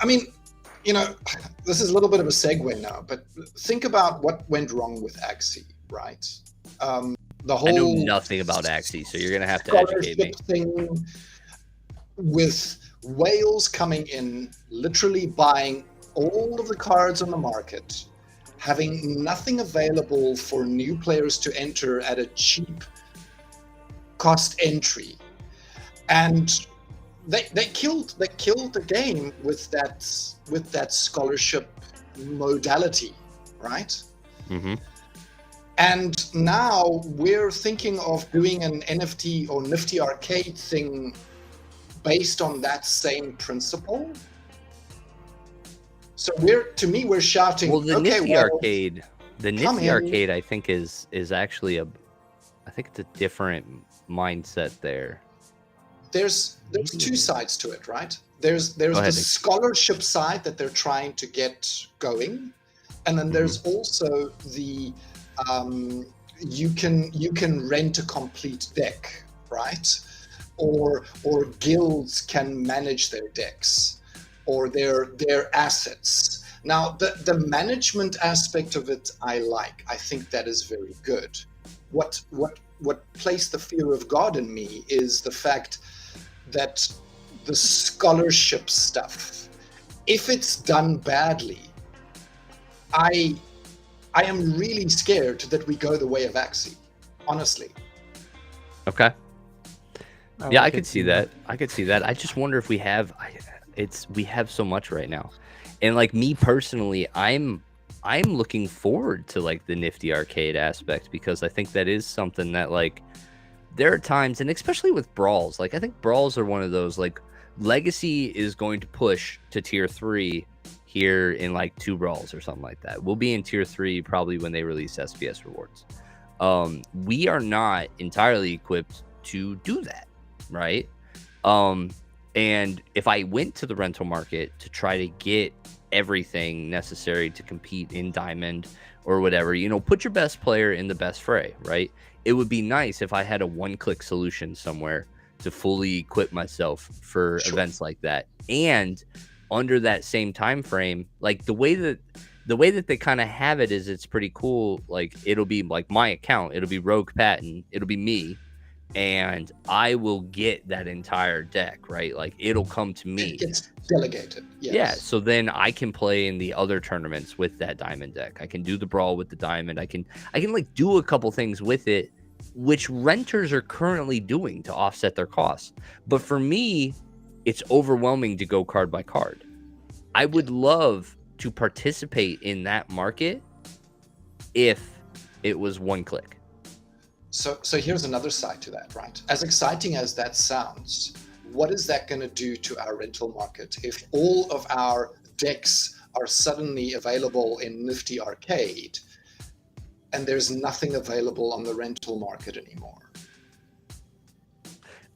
S4: I mean, you know, this is a little bit of a segue now, but think about what went wrong with Axie, right? The whole
S1: I know nothing about Axie, so you're going to have to educate me.
S4: Thing with whales coming in, literally buying all of the cards on the market, having nothing available for new players to enter at a cheap cost entry, and they killed the game with that scholarship modality, right?
S1: Mm-hmm.
S4: And now we're thinking of doing an NFT or Nifty Arcade thing based on that same principle. So we're shouting.
S1: Well, the
S4: okay,
S1: Nifty Arcade, I think is actually I think it's a different mindset there.
S4: There's two sides to it, right? There's the scholarship side that they're trying to get going, and then there's also the you can rent a complete deck, right? Or guilds can manage their decks or their assets. Now the management aspect of it I like. I think that is very good. What placed the fear of God in me is the fact that the scholarship stuff, if it's done badly, I am really scared that we go the way of Axie, honestly.
S1: Okay. I could see that. I just wonder if we have so much right now. And like me personally, I'm looking forward to like the Nifty Arcade aspect, because I think that is something that like there are times, and especially with brawls, like I think brawls are one of those, like Legacy is going to push to tier 3 here in like 2 brawls or something like that. We'll be in tier 3 probably when they release SPS rewards. We are not entirely equipped to do that, right? And if I went to the rental market to try to get everything necessary to compete in Diamond or whatever, put your best player in the best fray, right? It would be nice if I had a one-click solution somewhere to fully equip myself for events like that. And under that same time frame, like the way that they kind of have it is, it's pretty cool. Like it'll be like my account, it'll be Rogue Patton, it'll be me, and I will get that entire deck, right? Like it'll come to me.
S4: It's delegated. Yes.
S1: Yeah, so then I can play in the other tournaments with that Diamond deck. I can do the brawl with the Diamond. I can like do a couple things with it, which renters are currently doing to offset their costs. But for me, it's overwhelming to go card by card. I would love to participate in that market if it was one click.
S4: So here's another side to that, right? As exciting as that sounds, what is that going to do to our rental market if all of our decks are suddenly available in Nifty Arcade and there's nothing available on the rental market anymore?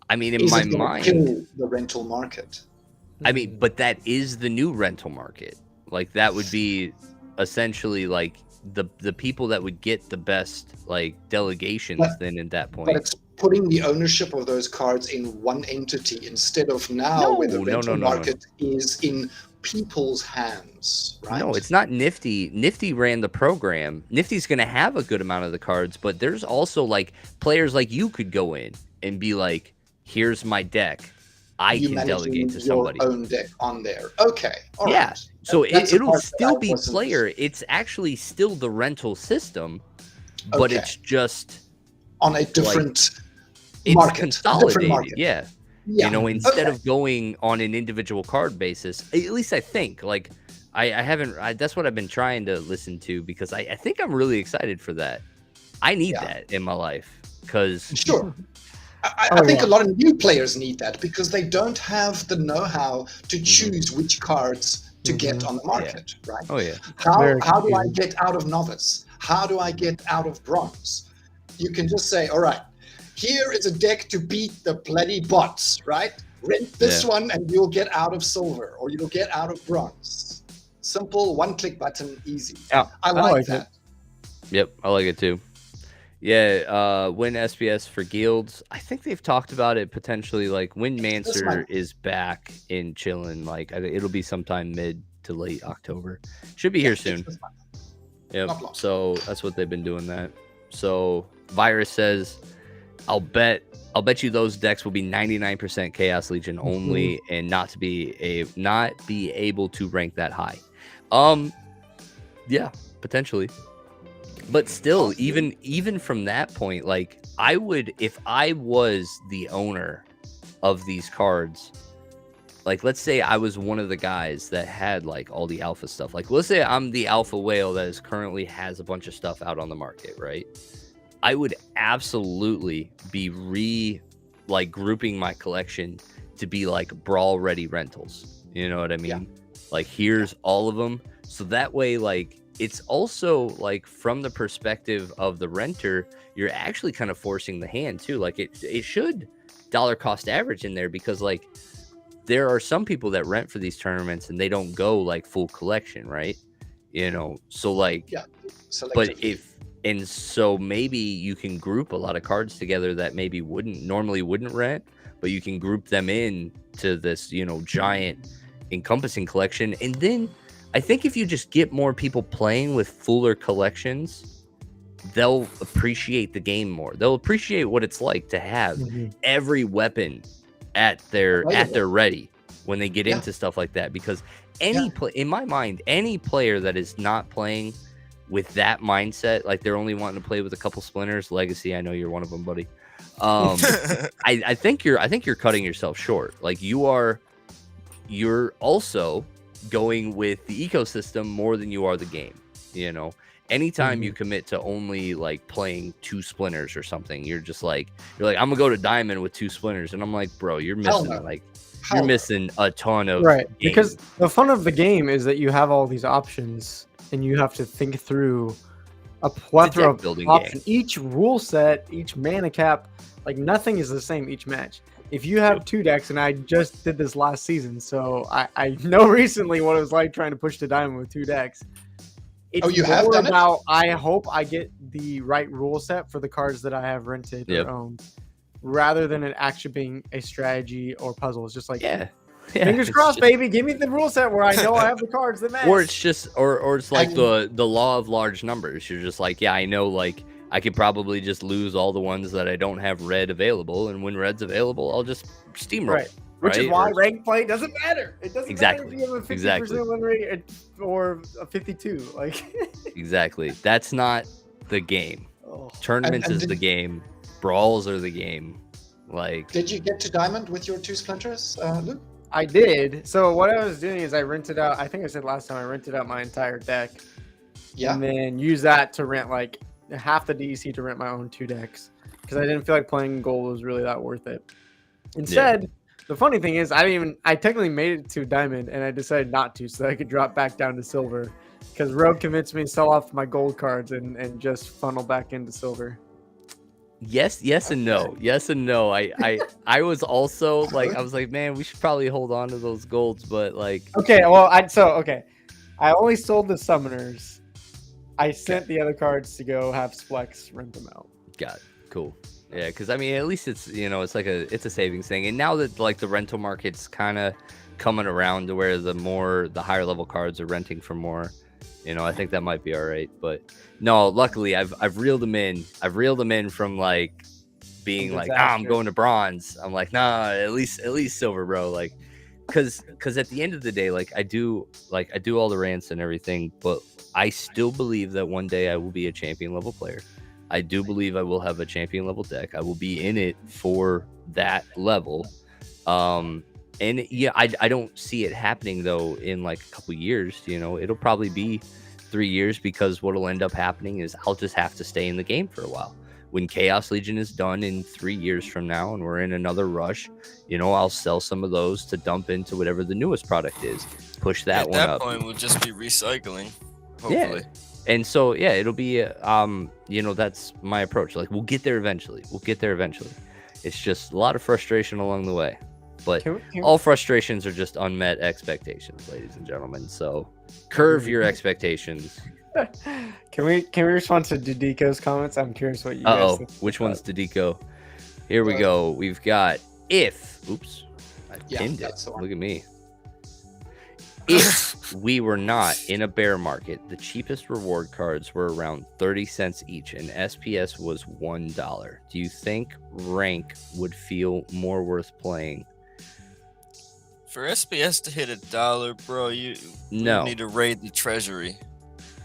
S1: I mean, in my mind,
S4: kill the rental market.
S1: I mean, but that is the new rental market. Like that would be essentially like the people that would get the best like delegations then at that point.
S4: But it's putting the ownership of those cards in one entity instead of now where the rental market is in people's hands, right?
S1: No, it's not Nifty. Nifty ran the program. Nifty's going to have a good amount of the cards, but there's also like players like you could go in and be like, here's my deck. I can delegate to somebody.
S4: Your own deck on there. Okay. All right.
S1: So it'll still be player. It's actually still the rental system, but it's just
S4: on a different
S1: it's
S4: market.
S1: Consolidated.
S4: Market.
S1: Yeah. Instead of going on an individual card basis, at least I think like I haven't. That's what I've been trying to listen to, because I think I'm really excited for that. I need that in my life because
S4: I think a lot of new players need that because they don't have the know-how to choose which cards to get on the market, right?
S1: Oh yeah.
S4: How do I get out of novice? How do I get out of bronze? You can just say, all right, here is a deck to beat the bloody bots, right? Rent this one and you'll get out of silver or you'll get out of bronze. Simple, one-click button, easy.
S3: Yeah,
S4: I like that.
S1: Yep, I like it too. Yeah, win SPS for guilds. I think they've talked about it potentially. Like when Mancer is back in chillin', like it'll be sometime mid to late October. Should be here soon. Yep. So that's what they've been doing that. So Virus says, I'll bet you those decks will be 99% Chaos Legion only and not be able to rank that high. Yeah, potentially. But still, even from that point, like I would, if I was the owner of these cards, like, let's say I was one of the guys that had like all the alpha stuff. Like, let's say I'm the alpha whale that is currently has a bunch of stuff out on the market, right? I would absolutely be grouping my collection to be like brawl ready rentals. You know what I mean?
S4: Yeah.
S1: Like, here's all of them. So that way, like, it's also like from the perspective of the renter, you're actually kind of forcing the hand too. Like, it should dollar cost average in there, because like there are some people that rent for these tournaments and they don't go like full collection, right? You know, so like,
S4: Yeah.
S1: but
S4: Selectively.
S1: so maybe you can group a lot of cards together that maybe normally wouldn't rent, but you can group them in to this, you know, giant encompassing collection. And then I think if you just get more people playing with fuller collections, they'll appreciate the game more. They'll appreciate what it's like to have every weapon at their ready when they get into stuff like that. Because in my mind, any player that is not playing with that mindset, like they're only wanting to play with a couple splinters, Legacy, I know you're one of them, buddy. I think you're cutting yourself short. Like, you're also going with the ecosystem more than you are the game. You know, anytime you commit to only like playing 2 splinters or something, you're like, I'm gonna go to diamond with 2 splinters, and I'm like, bro, you're missing you're missing a ton of
S3: right
S1: game.
S3: Because the fun of the game is that you have all these options and you have to think through a plethora of options. Each rule set, each mana cap, like nothing is the same each match. If you have 2 decks, and I just did this last season, so I know recently what it was like trying to push to diamond with 2 decks. It's
S4: you have done
S3: about, I hope I get the right rule set for the cards that I have rented or owned, rather than it actually being a strategy or puzzle. It's just like, fingers crossed, baby. Give me the rule set where I know I have the cards that match.
S1: Or it's just, or it's like the law of large numbers. You're just like, I know, like, I could probably just lose all the ones that I don't have red available, and when red's available, I'll just steamroll.
S3: Right. Which is why rank play doesn't matter. It doesn't matter if you have a 50% win rate or a 52. Like,
S1: exactly. That's not the game. Tournaments is the game. Brawls are the game. Like,
S4: did you get to diamond with your 2 splinters, Luke?
S3: I did. So what I was doing is I rented out, I think I said last time, I rented out my entire deck.
S4: Yeah.
S3: And then use that to rent like half the DEC to rent my own 2 decks, because I didn't feel like playing gold was really that worth it. Instead, the funny thing is I technically made it to diamond, and I decided not to, so that I could drop back down to silver, because Rogue convinced me to sell off my gold cards and just funnel back into silver.
S1: Yes and no. Yes and no. I was also like, I was like, man, we should probably hold on to those golds, but like,
S3: I only sold the summoners. I sent the other cards to go have Splex rent them out.
S1: Got it. Cool. Yeah, because I mean, at least it's, you know, it's a savings thing. And now that like the rental market's kind of coming around to where the higher level cards are renting for more, you know, I think that might be all right. But no, luckily I've reeled them in. I've reeled them in from like being like, I'm going to bronze. I'm like, nah, at least silver, bro. Like, because at the end of the day, like I do all the rants and everything, but I still believe that one day I will be a champion level player. I do believe I will have a champion level deck. I will be in it for that level. And yeah, I don't see it happening though in like a couple years. You know, it'll probably be 3 years, because what'll end up happening is I'll just have to stay in the game for a while. When Chaos Legion is done in 3 years from now and we're in another rush, you know, I'll sell some of those to dump into whatever the newest product is. Push that one up.
S2: At that point, we'll just be recycling. Hopefully.
S1: Yeah. And so, yeah, it'll be, you know, that's my approach. Like, we'll get there eventually. It's just a lot of frustration along the way. But all frustrations are just unmet expectations, ladies and gentlemen. So curve your expectations.
S3: Can we respond to Didiko's comments? I'm curious what you guys think.
S1: Which one's Didiko? Here we go. We've got oops. I pinned it. Look at me. If we were not in a bear market, the cheapest reward cards were around 30 cents each, and SPS was $1. Do you think rank would feel more worth playing?
S2: For SPS to hit $1, bro, you need to raid the treasury.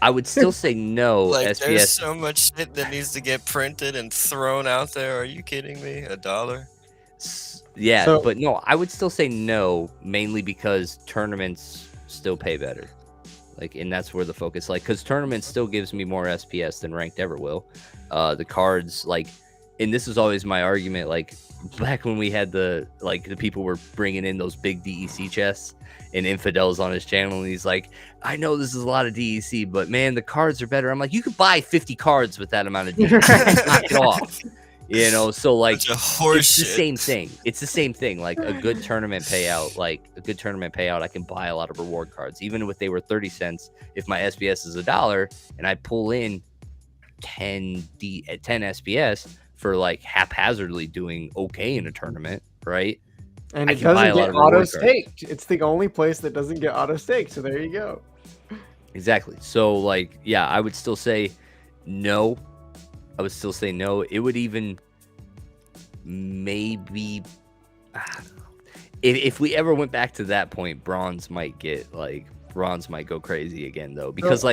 S1: I would still say no.
S2: Like,
S1: SPS.
S2: There's so much shit that needs to get printed and thrown out there. Are you kidding me? $1?
S1: Yeah,
S3: So-
S1: but no, I would still say no, mainly because tournaments still pay better. Like, and that's where the focus, like, because tournaments still gives me more SPS than ranked ever will. The cards, like, and this is always my argument, like, back when we had the people were bringing in those big DEC chests, and Infidel's on his channel, and he's like, I know this is a lot of DEC, but man, the cards are better. I'm like, you could buy 50 cards with that amount of DEC. Knock it off. You know, so like it's the same thing. It's the same thing. Like a good tournament payout, I can buy a lot of reward cards, even if they were 30 cents. If my SPS is $1 and I pull in 10 SPS for like haphazardly doing okay in a tournament, right?
S3: And it doesn't get auto staked. It's the only place that doesn't get auto staked. So there you go.
S1: Exactly. So like, yeah, I would still say no. It would even maybe, if we ever went back to that point, bronze might go crazy again though, because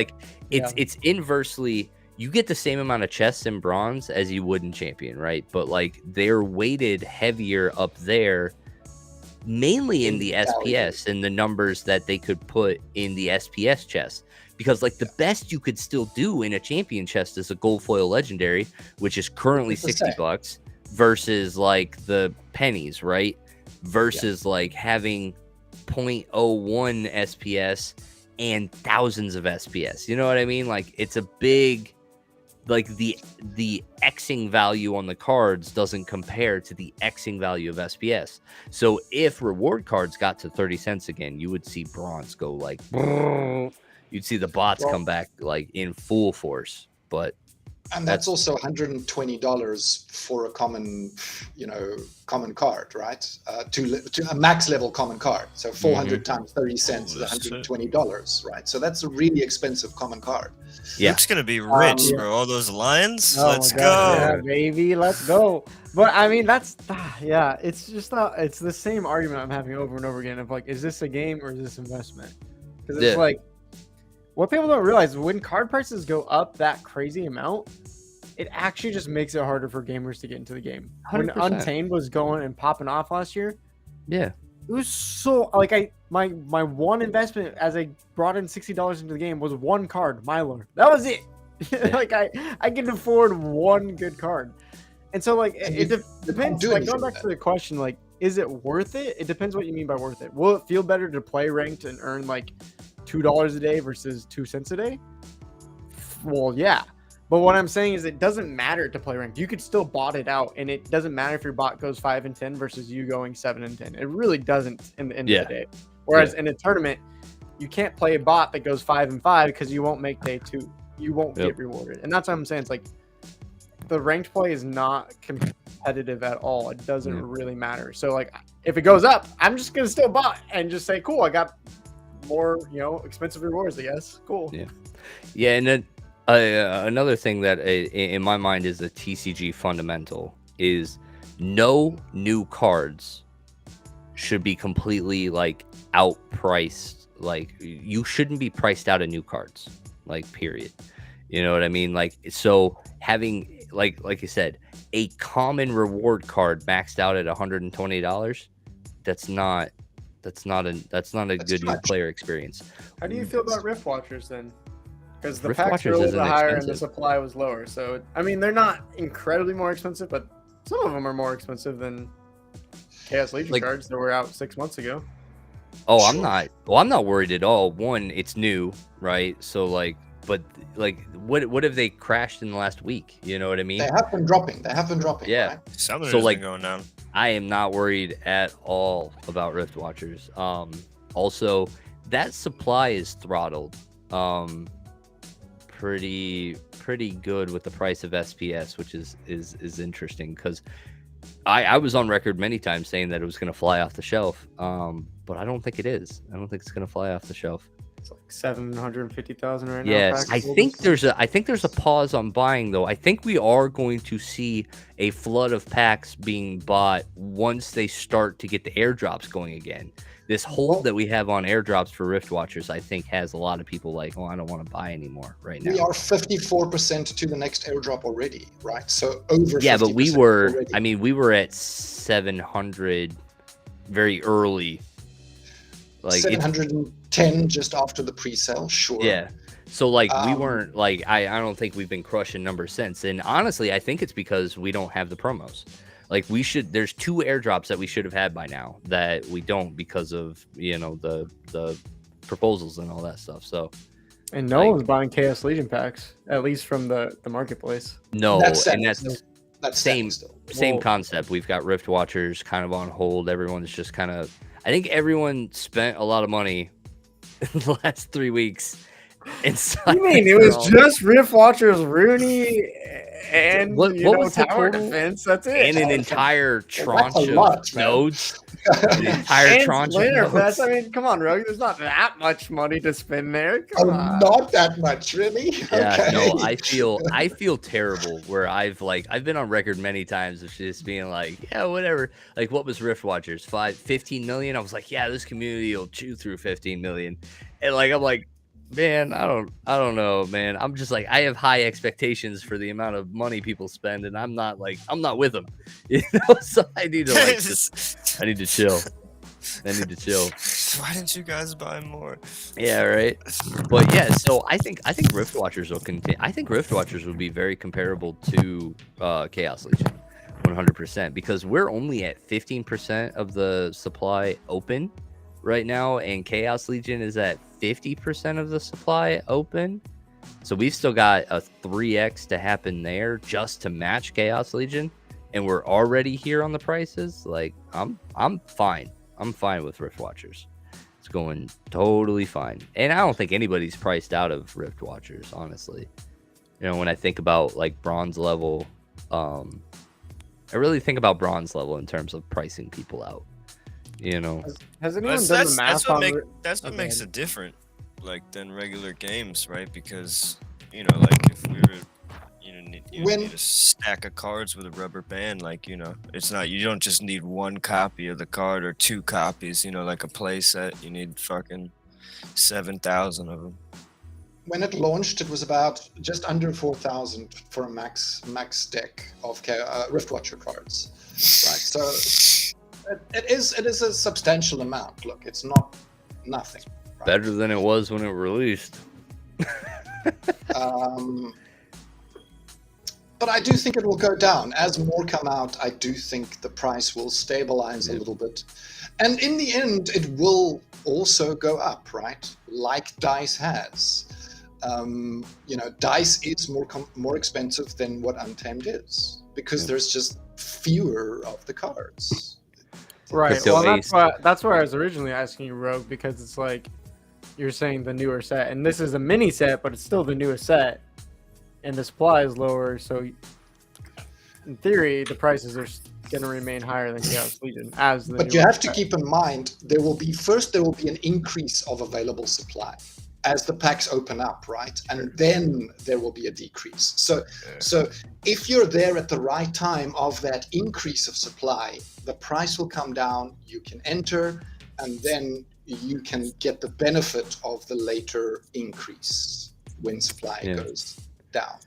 S1: it's inversely, you get the same amount of chests in bronze as you would in champion, right? But like they're weighted heavier up there, mainly in the SPS and the numbers that they could put in the SPS chest. Because like the best you could still do in a champion chest is a gold foil legendary, which is currently $60 versus like the pennies, right? Versus like having 0.01 SPS and thousands of SPS. You know what I mean? Like it's a big, like the Xing value on the cards doesn't compare to the Xing value of SPS. So if reward cards got to 30 cents again, you would see bronze go like, you'd see the bots come back like in full force. And
S4: that's also $120 for a common card, right? To a max level common card. So 400 times 30 cents is $120, right? So that's a really expensive common card.
S2: Yeah, it's gonna be rich, bro. All those lions.
S3: Oh
S2: Let's go,
S3: yeah, baby. Let's go. But I mean, it's just it's the same argument I'm having over and over again of like, is this a game or is this investment? Because it's like, what people don't realize, when card prices go up that crazy amount, it actually just makes it harder for gamers to get into the game. 100%. When Untamed was going and popping off last year,
S1: it
S3: was so like my one investment as I brought in $60 into the game was one card, Mylar. That was it. Like I can afford one good card, and so like it depends. Like going back to the question, like, is it worth it? It depends what you mean by worth it. Will it feel better to play ranked and earn like $2 a day versus 2 cents a day? Well, yeah. But what I'm saying is it doesn't matter to play ranked. You could still bot it out, and it doesn't matter if your bot goes 5 and 10 versus you going 7 and 10. It really doesn't in the end of the day. Whereas in a tournament, you can't play a bot that goes 5 and 5 because you won't make day 2. You won't get rewarded. And that's what I'm saying. It's like the ranked play is not competitive at all. It doesn't really matter. So like if it goes up, I'm just going to still bot and just say, cool, I got more, expensive rewards, I guess. Cool.
S1: Yeah. And then another thing that in my mind is a TCG fundamental is no new cards should be completely like outpriced. Like you shouldn't be priced out of new cards, like period. You know what I mean? Like, so having like you said, a common reward card maxed out at $120, that's not a good new player experience.
S3: How do you feel about Rift Watchers then? Because the packs were a little bit higher and the supply was lower. So, I mean, they're not incredibly more expensive, but some of them are more expensive than Chaos Legion cards that were out 6 months ago.
S1: Oh, I'm not worried at all. One, it's new, right? So, but what have they crashed in the last week? You know what I mean?
S4: They have been dropping.
S1: Yeah.
S4: Right?
S2: Some of them been going down.
S1: I am not worried at all about Rift Watchers. Also, that supply is throttled. Pretty good with the price of SPS, which is interesting because I was on record many times saying that it was going to fly off the shelf, but I don't think it is. I don't think it's going to fly off the shelf.
S3: It's like 750,000 right now.
S1: Yes, I think there's a pause on buying though. I think we are going to see a flood of packs being bought once they start to get the airdrops going again. this hold that we have on airdrops for Rift Watchers, I think, has a lot of people like, oh, I don't want to buy anymore right now.
S4: We are 54% to the next airdrop already, right? So over.
S1: Yeah, but we were.
S4: already.
S1: I mean, we were at 700 very early. Like
S4: 710 just after the pre-sale. Sure.
S1: Yeah. So like we weren't like I don't think we've been crushing numbers since. And honestly, I think it's because we don't have the promos. Like there's 2 airdrops that we should have had by now that we don't because of, you know, the proposals and all that stuff. So
S3: and no one's buying Chaos Legion packs, at least from the marketplace.
S1: no,
S4: That's
S1: same
S3: Well,
S1: concept. We've got Rift Watchers kind of on hold. Everyone's just kind of, I think everyone spent a lot of money in the last 3 weeks.
S3: You mean it was just Rift Watchers, Rooney, and
S1: what was the
S3: tower
S1: total?
S3: defense? That's it.
S1: And an entire tranche
S4: a lot,
S1: of
S4: man.
S1: nodes. An entire
S3: And
S1: tranche of
S3: Splinterfest.
S1: nodes.
S3: I mean, come on, Rogue. There's not that much money to spend there. Come on.
S4: Not that much, really.
S1: Yeah,
S4: Okay.
S1: no, I feel terrible where I've been on record many times of just being like, yeah, whatever. Like, what was Rift Watchers? 15 million? I was like, yeah, this community will chew through 15 million. And like, I'm like, man, I don't know, man. I'm just like, I have high expectations for the amount of money people spend, and I'm not with them, you know. So I need to I need to chill.
S2: Why didn't you guys buy more?
S1: Yeah, right. But yeah, so I think Rift Watchers will continue. I think Rift Watchers will be very comparable to Chaos Legion, 100%, because we're only at 15% of the supply open right now, and Chaos Legion is at 50% of the supply open. So we've still got a 3x to happen there just to match Chaos Legion, and we're already here on the prices. Like, I'm fine. I'm fine with Rift Watchers. It's going totally fine. And I don't think anybody's priced out of Rift Watchers, honestly. You know, when I think about like bronze level, I really think about bronze level in terms of pricing people out. You know,
S3: Has anyone done the math on
S2: That's what makes it different, like, than regular games, right? Because, you know, like, if we were, you need a stack of cards with a rubber band, like, you know, it's not, you don't just need 1 copy of the card or 2 copies, you know, like a play set. You need fucking 7,000 of them.
S4: When it launched, it was about just under 4,000 for a max deck of Rift Watcher cards, right? So it is a substantial amount. Look, it's not nothing. Right?
S1: better than it was when it released.
S4: But I do think it will go down. As more come out, I do think the price will stabilize a little bit. And in the end, it will also go up, right? Like DICE has. You know, DICE is more expensive than what Untamed is, because there's just fewer of the cards.
S3: Right.
S1: So
S3: Well, that's why I was originally asking you, Rogue, because it's like you're saying the newer set, and this is a mini set, but it's still the newest set, and the supply is lower. So, in theory, the prices are going to remain higher than Chaos Legion as the.
S4: But you have to keep in mind there will be an increase of available supply as the packs open up, right? And then there will be a decrease. So if you're there at the right time of that increase of supply, the price will come down, you can enter, and then you can get the benefit of the later increase when supply goes down.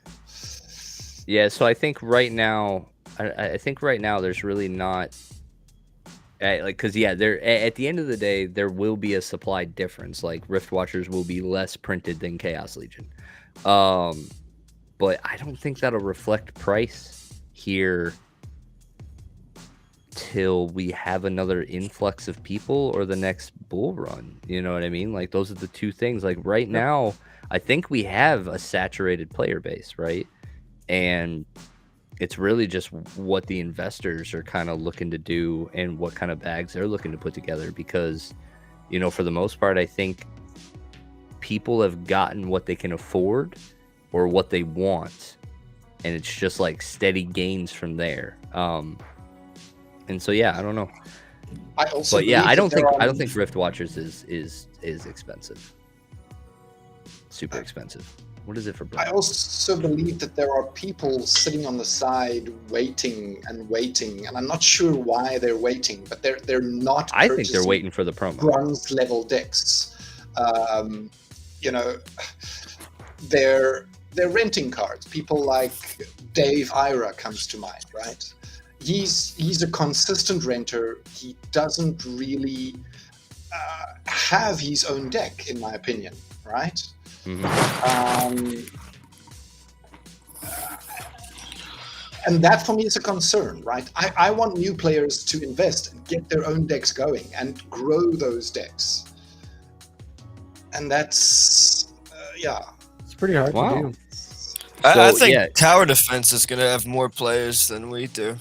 S1: Yeah, so I think right now, there's really not because there at the end of the day there will be a supply difference. Like Rift Watchers will be less printed than Chaos Legion, but I don't think that'll reflect price here till we have another influx of people or the next bull run. You know what I mean? Like, those are the two things. Like, right now I think we have a saturated player base, right? And it's really just what the investors are kind of looking to do and what kind of bags they're looking to put together, because, you know, for the most part, I think people have gotten what they can afford or what they want, and it's just like steady gains from there. And so, yeah, I don't know. I don't think Rift Watchers is expensive. Super expensive. What is it for
S4: I
S1: bronze?
S4: also believe that there are people sitting on the side waiting, and I'm not sure why they're waiting, but they're not.
S1: I think they're
S4: purchasing
S1: waiting for the promo.
S4: bronze level decks. You know, they're renting cards. People like Dave Ira comes to mind, right? He's a consistent renter. He doesn't really have his own deck, in my opinion, right? And that for me is a concern, right? I want new players to invest and get their own decks going and grow those decks. And that's,
S3: It's pretty hard
S1: Wow.
S3: to do.
S2: I
S1: So,
S2: think
S1: yeah.
S2: tower defense is gonna have more players than we do.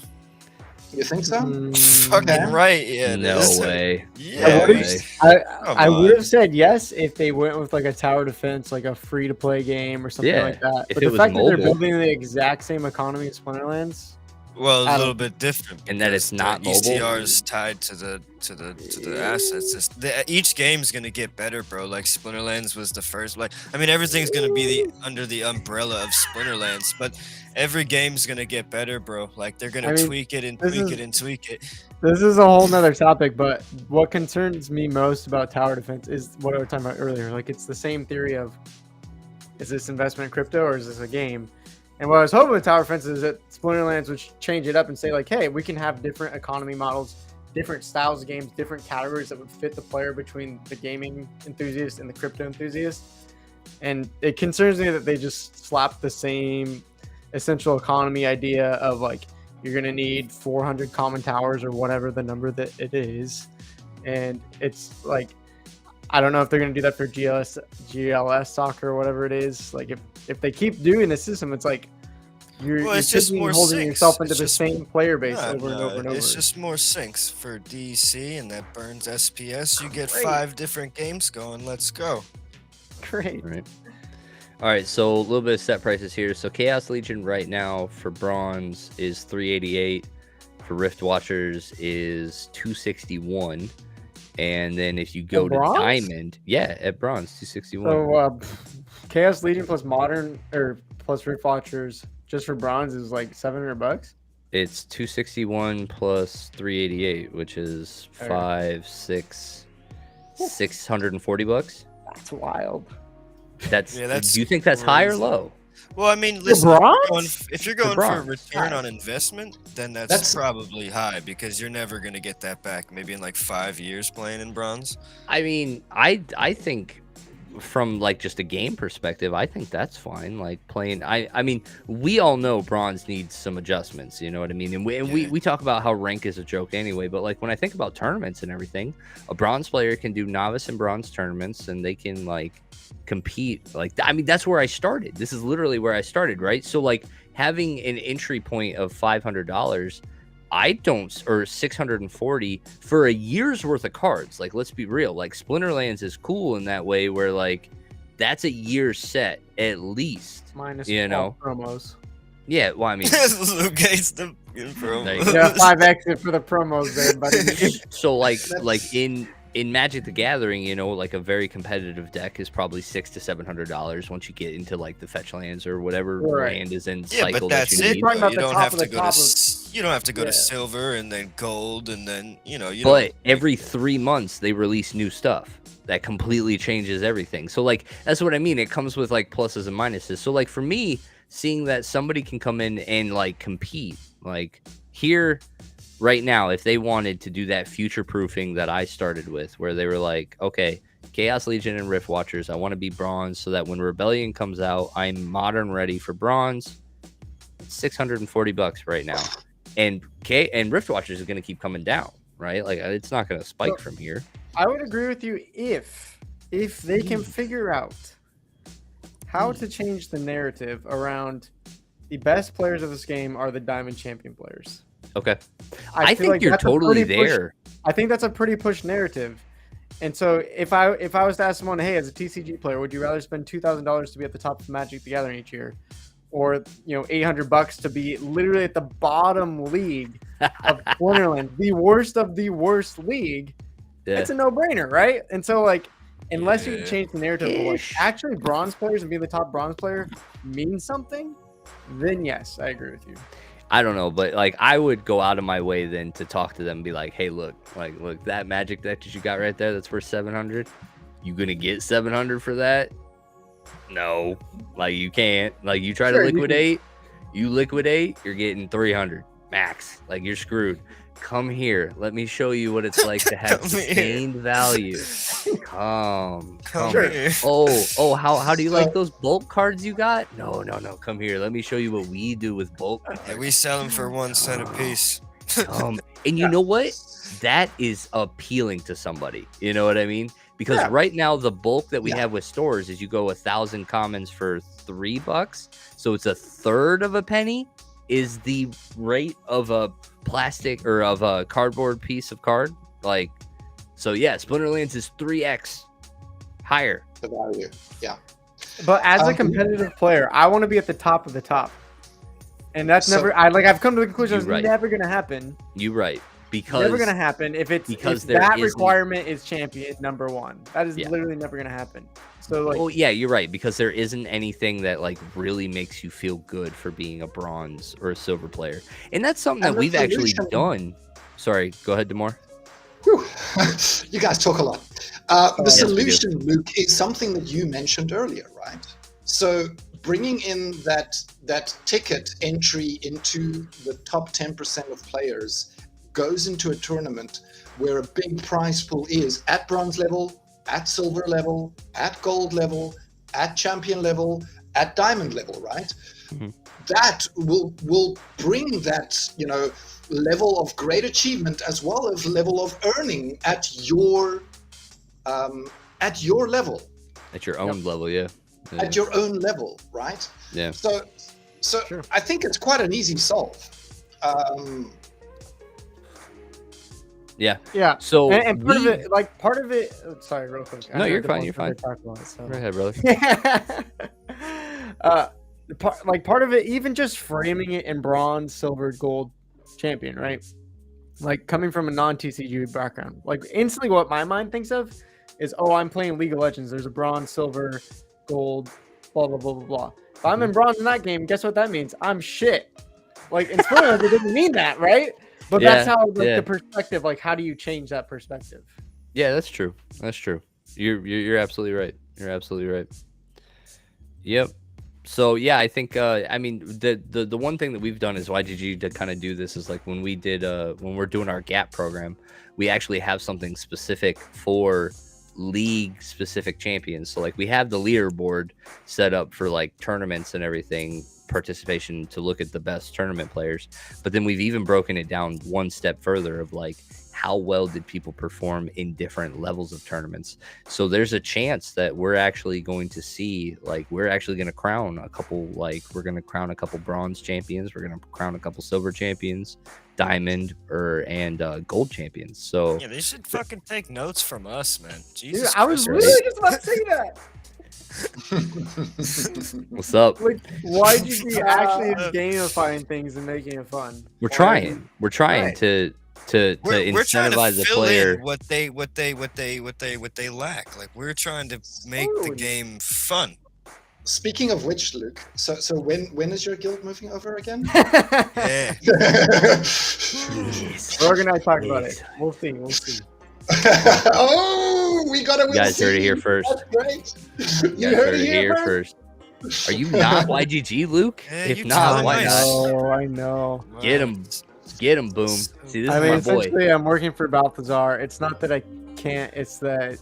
S4: You think so?
S2: Fucking
S4: Okay.
S2: right, yeah.
S1: No
S2: this-
S1: way.
S2: Yeah,
S1: No
S3: would've-
S1: way.
S3: I
S2: Come
S3: would
S2: on.
S3: have said yes if they went with like a tower defense, like a free to play game or something
S1: Yeah,
S3: like that.
S1: if
S3: But
S1: it
S3: the
S1: was
S3: fact that they're
S1: mobile.
S3: building the exact same economy as Splinterlands,
S2: Well,
S3: I
S2: a
S3: don't-
S2: little bit different,
S1: And that it's
S2: because
S1: not
S2: the
S1: mobile?
S2: ECR is tied to the assets. Each game's gonna get better, bro. Like Splinterlands was the first. Like, I mean, everything's gonna be under the umbrella of Splinterlands, but every game's gonna get better, bro. Like, they're gonna tweak it and
S3: this
S2: tweak
S3: is-
S2: it and tweak it.
S3: this is a whole nother topic. But what concerns me most about tower defense is what I was talking about earlier. Like, it's the same theory of, is this investment in crypto or is this a game? And what I was hoping with tower defense is that Splinterlands would change it up and say, like, hey, we can have different economy models, different styles of games, different categories that would fit the player between the gaming enthusiast and the crypto enthusiast. And it concerns me that they just slapped the same essential economy idea of, like, you're going to need 400 common towers or whatever the number that it is. And it's like, I don't know if they're going to do that for GLS soccer or whatever it is. Like, if they keep doing the system, it's like you're
S2: It's just more
S3: holding
S2: sinks.
S3: yourself into
S2: It's
S3: the
S2: just-
S3: same player base
S2: No,
S3: over and over and over.
S2: It's just more sinks for DC, and that burns SPS. You get
S3: Great.
S2: 5 different games going. Let's go.
S3: great.
S1: Right. All right, so a little bit of set prices here. So Chaos Legion right now for bronze is $388. For Rift Watchers is $261. And then if you go
S3: At
S1: to
S3: bronze?
S1: Diamond, yeah, at bronze, $261.
S3: So Chaos Legion plus Modern or plus Rift Watchers just for bronze is like $700.
S1: It's 261 plus 388, which is
S3: Okay.
S1: $640.
S3: That's wild.
S1: That's,
S2: Yeah, that's
S1: do you think that's high or
S2: crazy.
S1: low?
S2: Well, I mean,
S3: For
S2: listen,
S3: bronze?
S2: if you're going for
S1: bronze.
S2: return on investment, then that's
S4: That's-
S2: probably high, because you're never going to get that back. Maybe in like 5 years playing in bronze.
S1: I mean, I think from like just a game perspective, I think that's fine. Like playing, I mean, we all know bronze needs some adjustments. You know what I mean? And we talk about how rank is a joke anyway. But like when I think about tournaments and everything, a bronze player can do novice and bronze tournaments, and they can like compete. Like, I mean, that's where I started. This is literally where I started, right? So like having an entry point of $500. I don't, or 640 for a year's worth of cards. Like, let's be real. Like, Splinterlands is cool in that way, where like that's a year set at least.
S3: Minus
S1: You know.
S3: promos.
S1: Yeah, well, I mean,
S2: Luke hates the
S1: There you
S2: promo.
S1: go.
S3: Yeah, 5 exit for the promos there, buddy.
S1: so like
S4: That's-
S1: in Magic the Gathering, you know, like a very competitive deck is probably $600 to $700 once you get into like the fetch lands or whatever
S3: Right.
S1: land is in
S2: Yeah,
S1: cycle
S2: but
S1: that
S2: that's
S1: you
S2: it.
S1: need.
S3: Talking
S2: though.
S3: about
S2: You
S3: the
S2: don't
S3: top
S2: have
S3: of
S2: to
S3: the
S2: go to
S3: top of-
S2: you don't have to go
S3: Yeah.
S2: to silver and then gold and then you
S1: But
S2: don't
S1: every 3 months they release new stuff that completely changes everything. So like that's what I mean. It comes with like pluses and minuses. So like for me, seeing that somebody can come in and like compete, like here right now, if they wanted to do that future proofing that I started with, where they were like, okay, Chaos Legion and Rift Watchers, I want to be bronze so that when Rebellion comes out, I'm modern ready for bronze. $640 right now. And Rift Watchers is going to keep coming down, right? Like it's not going to spike
S3: Well,
S1: from here.
S3: I would agree with you if they can figure out how to change the narrative around the best players of this game are the Diamond Champion players.
S1: Okay. I
S3: feel
S1: think you're
S3: that's a
S1: totally
S3: pretty
S1: there.
S3: I think that's a pretty pushed narrative. And so if I was to ask someone, hey, as a TCG player, would you rather spend $2,000 to be at the top of Magic the Gathering each year, or $800 to be literally at the bottom league of Splinterlands, the worst of the worst league?
S1: Yeah.
S3: It's a no-brainer, right? And so like, unless you
S2: Yeah.
S3: change the narrative, of like
S1: Ish.
S3: actually bronze players and being the top bronze player means something, then yes, I agree with you.
S1: I don't know, but like I would go out of my way then to talk to them and be like, hey, look that magic deck that you got right there that's worth 700. You gonna get 700 for that? No, like you can't. Like you try
S3: Sure,
S1: to
S3: you can-
S1: liquidate, you're getting 300 max. Like you're screwed. Come here, let me show you what it's like to have
S2: Come here.
S1: sustained value. Come
S2: Sure.
S1: here. Oh, how do you like those bulk cards you got? No. Come here, let me show you what we do with bulk.
S2: Yeah, we sell them for 1 cent a piece.
S1: And you know what? That is appealing to somebody. You know what I mean? Because
S3: Yeah.
S1: right now the bulk that we
S4: Yeah.
S1: have with stores is you go 1,000 commons for $3, so it's a third of a penny is the rate of a plastic or of a cardboard piece of card. Like, so yeah, Splinterlands is 3x higher.
S4: The value. Yeah.
S3: But as a
S4: Um,
S3: competitive player, I want to be at the top of the top, and that's
S4: So-
S3: never. I've come to the conclusion it's
S1: You're right.
S3: never gonna happen.
S1: You right. Because
S3: Never gonna happen if
S1: because
S3: if
S1: there
S3: that
S1: isn't-
S3: requirement is champion number 1. That is
S1: Yeah.
S3: literally never gonna happen. So like,
S1: oh yeah, you're right, because there isn't anything that like really makes you feel good for being a bronze or a silver player, and that's something
S4: And
S1: that
S4: the
S1: we've actually
S4: solution-
S1: done. Sorry, go ahead, Demore.
S4: Whew. You guys talk a lot. The
S1: Yes, we do.
S4: solution, Luke, is something that you mentioned earlier, right? So bringing in that ticket entry into the top 10% of players goes into a tournament where a big prize pool is at bronze level, at silver level, at gold level, at champion level, at diamond level, right?
S1: Mhm.
S4: That will bring that, level of great achievement as well as level of earning at your level,
S1: At your own level, yeah.
S4: at your own level, right?
S1: Yeah.
S4: So
S3: Sure.
S4: I think it's quite an easy solve.
S1: Yeah.
S3: yeah.
S1: So
S3: And part of
S1: we-
S3: it, sorry, real quick. I
S1: No,
S3: know
S1: you're
S3: the
S1: fine,
S3: most
S1: you're fine.
S3: I talk about it, so.
S1: Go ahead, brother.
S3: Part of it, even just framing it in bronze, silver, gold champion, right? Like coming from a non-TCG background, like instantly what my mind thinks of is, oh, I'm playing League of Legends. There's a bronze, silver, gold, blah blah blah blah blah. If I'm in bronze in that game, guess what that means? I'm shit. Like in Splinterlands, it doesn't mean that, right? But that's
S1: Yeah,
S3: how like
S1: yeah.
S3: the perspective. Like, how do you change that perspective?
S1: Yeah, that's true. That's true. You're absolutely right. You're absolutely right. Yep. So yeah, I think I mean the one thing that we've done as YGG to kind of do this is like when we're doing our GAP program, we actually have something specific for league specific champions. So like we have the leaderboard set up for like tournaments and everything, participation to look at the best tournament players, but then we've even broken it down one step further of like how well did people perform in different levels of tournaments. So there's a chance that we're actually going to see, like, we're actually going to crown a couple, like, we're going to crown a couple bronze champions, we're going to crown a couple silver champions, diamond and gold champions. So
S2: Yeah, they should fucking take notes from us, man.
S3: Dude,
S2: Jesus
S3: I was
S2: Christ.
S3: really just about to say that.
S1: what's up?
S3: Like, YGG actually is gamifying things and making it fun.
S1: We're trying
S3: Right.
S1: to
S2: We're trying to
S1: incentivize the
S2: fill
S1: player.
S2: in what they lack. Like we're trying to make the
S3: Totally.
S2: game fun.
S4: Speaking of which, Luke, so when is your guild moving over again?
S2: Yeah.
S3: We're gonna talk about it. We'll see.
S4: Oh, we got a
S1: You guys heard it here first.
S4: That's great.
S1: You guys heard it here first. Are you not YGG, Luke?
S2: Yeah,
S1: If
S2: you
S1: not,
S2: tell
S1: why
S2: him
S1: not?
S3: Oh, I know.
S1: Get him. Get him, boom. See, this
S3: I mean,
S1: is my boy.
S3: essentially, I'm working for Balthazar. It's not that I can't. It's that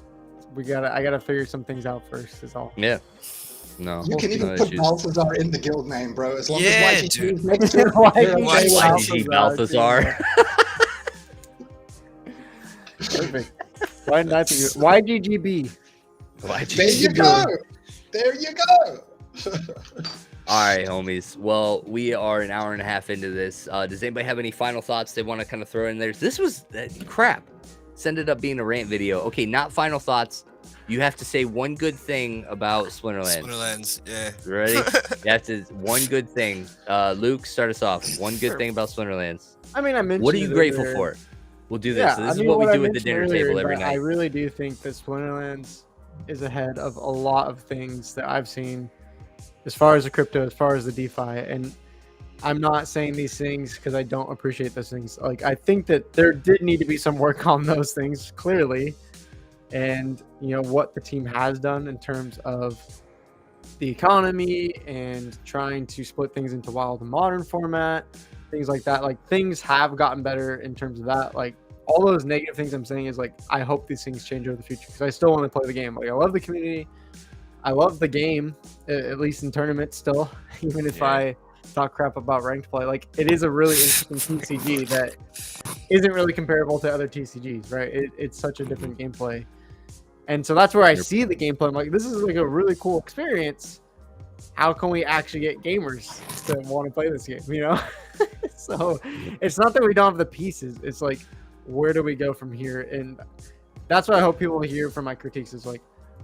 S3: I gotta figure some things out first. Is all.
S1: Yeah. No.
S4: You can even
S1: no
S4: put
S1: issues.
S4: Balthazar in the guild name, bro. As long
S2: Yeah,
S4: as YGG
S2: dude.
S4: is next to it.
S3: YGG
S1: YGG Balthazar.
S3: Perfect. Why not? YGGB.
S4: There you go. There you go.
S1: All right, homies. Well, we are an hour and a half into this. Does anybody have any final thoughts they want to kind of throw in there? This was crap. This ended up being a rant video. Okay, not final thoughts. You have to say one good thing about Splinterlands.
S2: Splinterlands, yeah.
S1: You ready? You have to one good thing. Luke, start us off. One good thing about Splinterlands.
S3: I mean, I mentioned.
S1: What are you
S3: it
S1: grateful
S3: earlier.
S1: for? We'll do this.
S3: Yeah,
S1: So this
S3: I mean,
S1: is what we
S3: I
S1: do at the
S3: mentioned
S1: dinner
S3: earlier,
S1: table every
S3: but I
S1: night.
S3: really do think that Splinterlands is ahead of a lot of things that I've seen as far as the crypto, as far as the DeFi. And I'm not saying these things because I don't appreciate those things. Like, I think that there did need to be some work on those things, clearly. And, you know, what the team has done in terms of the economy and trying to split things into wild and modern format, things like that. Like, things have gotten better in terms of that. Like, all those negative things I'm saying is, like, I hope these things change over the future because I still want to play the game. Like, I love the community. I love the game, at least in tournaments still, even if I talk crap about ranked play. Like, it is a really interesting TCG that isn't really comparable to other TCGs, right? It's such a different gameplay. And so that's where I see the gameplay. I'm like, this is like a really cool experience. How can we actually get gamers to want to play this game, you know? So it's not that we don't have the pieces. It's like, where do we go from here? And that's what I hope people hear from my critiques is like,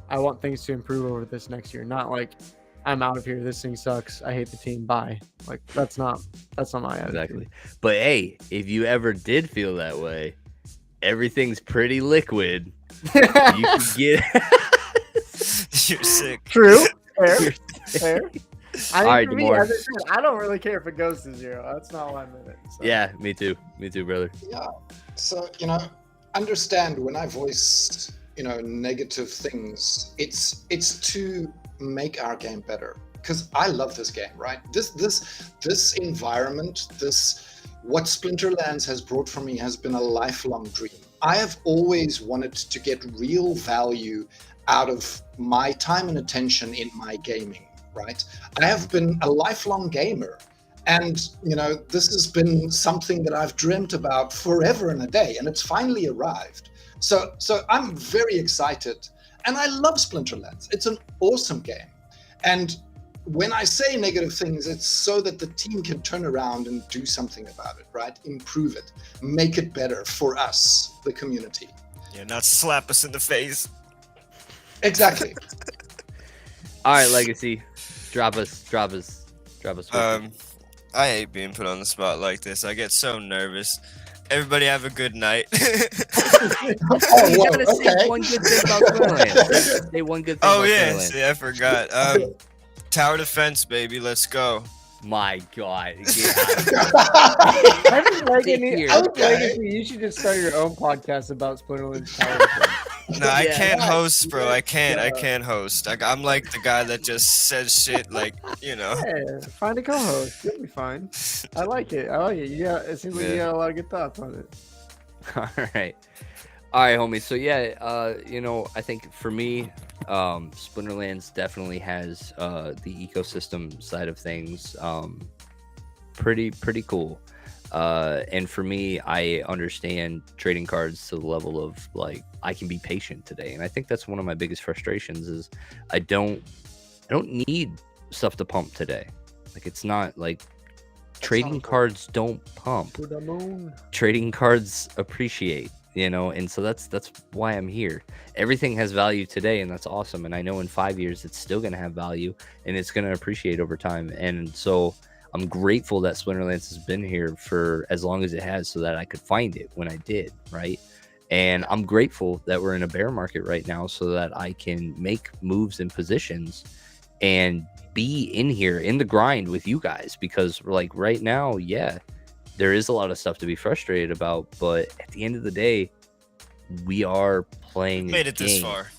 S3: I want things to improve over this next year. Not like, I'm out of here. This thing sucks. I hate the team. Bye. Like, that's not my attitude.
S1: Exactly. But hey, if you ever did feel that way, everything's pretty liquid. You can get.
S2: You're sick.
S3: True. Fair. I mean,
S1: right,
S3: for me,
S1: DeMar.
S3: as I said, I don't really care if it goes to 0. That's not why I'm in it. So.
S1: Yeah, me too. Me too, brother.
S4: Yeah. So, you know, understand when I voice, you know, negative things, it's to make our game better. Because I love this game, right? This environment, what Splinterlands has brought for me has been a lifelong dream. I have always wanted to get real value out of my time and attention in my gaming, right? I have been a lifelong gamer. And, you know, this has been something that I've dreamt about forever and a day, and it's finally arrived. So I'm very excited. And I love Splinterlands. It's an awesome game. And when I say negative things, it's so that the team can turn around and do something about it, right? Improve it, make it better for us, the community.
S2: Yeah, not slap us in the face.
S4: Exactly.
S1: All right, Legacy, drop us.
S2: I hate being put on the spot like this. I get so nervous. Everybody have a good night.
S4: Oh,
S1: You
S4: whoa,
S1: gotta say
S4: okay.
S1: one good thing about Splinterlands. Say one good thing
S2: Oh
S1: about
S2: yeah,
S1: Splinterlands.
S2: see, I forgot. Tower defense, baby. Let's go.
S1: My God.
S3: I think
S1: Here.
S3: Legacy, you should just start your own podcast about Splinterlands.
S2: No, I
S1: Yeah.
S2: can't host, bro. I can't host. I'm like the guy that just says shit, like, you know.
S3: Yeah, find a co-host. You'll be fine. I like it. It seems like you got a lot of good thoughts on it.
S1: All right, homie. So yeah, you know, I think for me, Splinterlands definitely has the ecosystem side of things pretty cool. And for me, I understand trading cards to the level of like I can be patient today, and I think that's one of my biggest frustrations is I don't need stuff to pump today. Like it's not like trading cards don't pump.
S3: To the moon.
S1: Trading cards appreciate, you know, and so that's why I'm here. Everything has value today, and that's awesome. And I know in 5 years it's still going to have value, and it's going to appreciate over time. And so I'm grateful that Splinterlands has been here for as long as it has, so that I could find it when I did, right? And I'm grateful that we're in a bear market right now, so that I can make moves and positions and be in here in the grind with you guys, because like right now, yeah, there is a lot of stuff to be frustrated about, but at the end of the day, we are playing
S2: Made
S1: a
S2: it
S1: game.
S2: this far.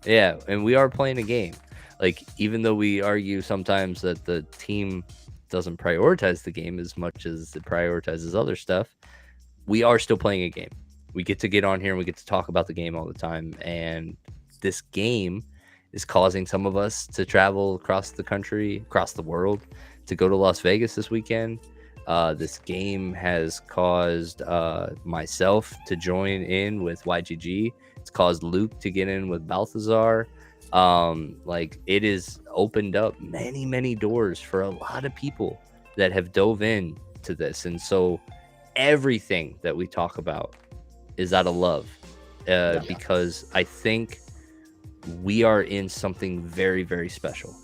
S1: Yeah, and we are playing a game. Like, even though we argue sometimes that the team doesn't prioritize the game as much as it prioritizes other stuff, we are still playing a game. We get to get on here and we get to talk about the game all the time, and this game is causing some of us to travel across the country, across the world, to go to Las Vegas this weekend. This game has caused myself to join in with YGG. It's caused Luke to get in with Balthazar. Like, it has opened up many doors for a lot of people that have dove in to this. And so everything that we talk about is out of love, because I think we are in something very special,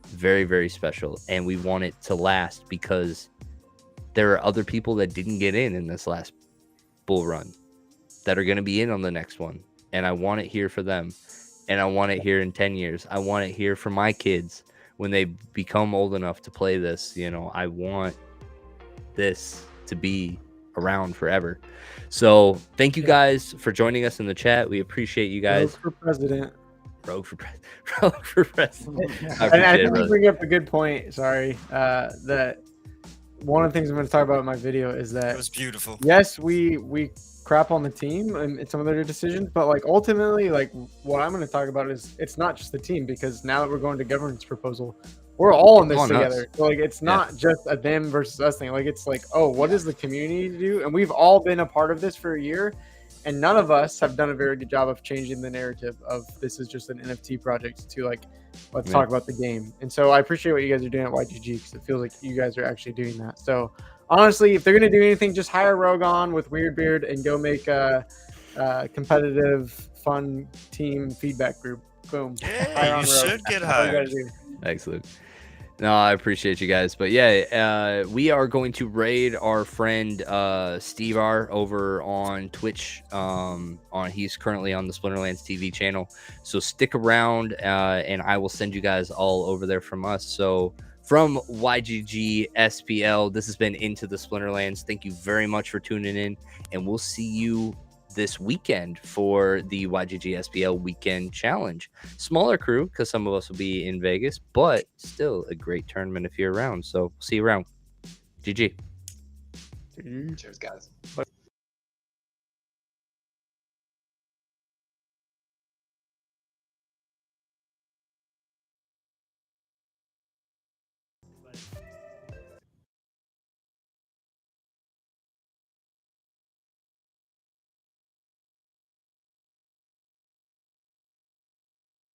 S1: very special, and we want it to last, because there are other people that didn't get in this last bull run that are going to be in on the next one, and I want it here for them. and I want it here in 10 years. I want it here for my kids when they become old enough to play this. You know, I want this to be around forever. So thank you guys for joining us in the chat. We appreciate you guys.
S3: Rogue for president.
S1: Rogue for president.
S3: I think you bring up a good point. Sorry, that one of the things I'm going to talk about in my video is that
S2: It was beautiful.
S3: yes, we crap on the team and some of their decisions, but like ultimately, like what I'm going to talk about is it's not just the team, because now that we're going to governance proposal, we're all in this together. So like it's not just a them versus us thing. Like it's like, oh, what does the community do? And we've all been a part of this for a year, and none of us have done a very good job of changing the narrative of this is just an NFT project to like, let's talk about the game. And so I appreciate what you guys are doing at YGG, because it feels like you guys are actually doing that. So honestly, if they're going to do anything, just hire Rogue on with Weirdbeard and go make a competitive, fun team feedback group. Boom.
S2: Yeah, you should get hired.
S1: Excellent. No, I appreciate you guys. But yeah, we are going to raid our friend Steve R over on Twitch. He's currently on the Splinterlands TV channel. So stick around and I will send you guys all over there from us. So from YGG SPL, this has been Into the Splinterlands. Thank you very much for tuning in, and we'll see you this weekend for the YGG SPL Weekend Challenge. Smaller crew, because some of us will be in Vegas, but still a great tournament if you're around. So see you around. GG.
S4: Cheers, guys.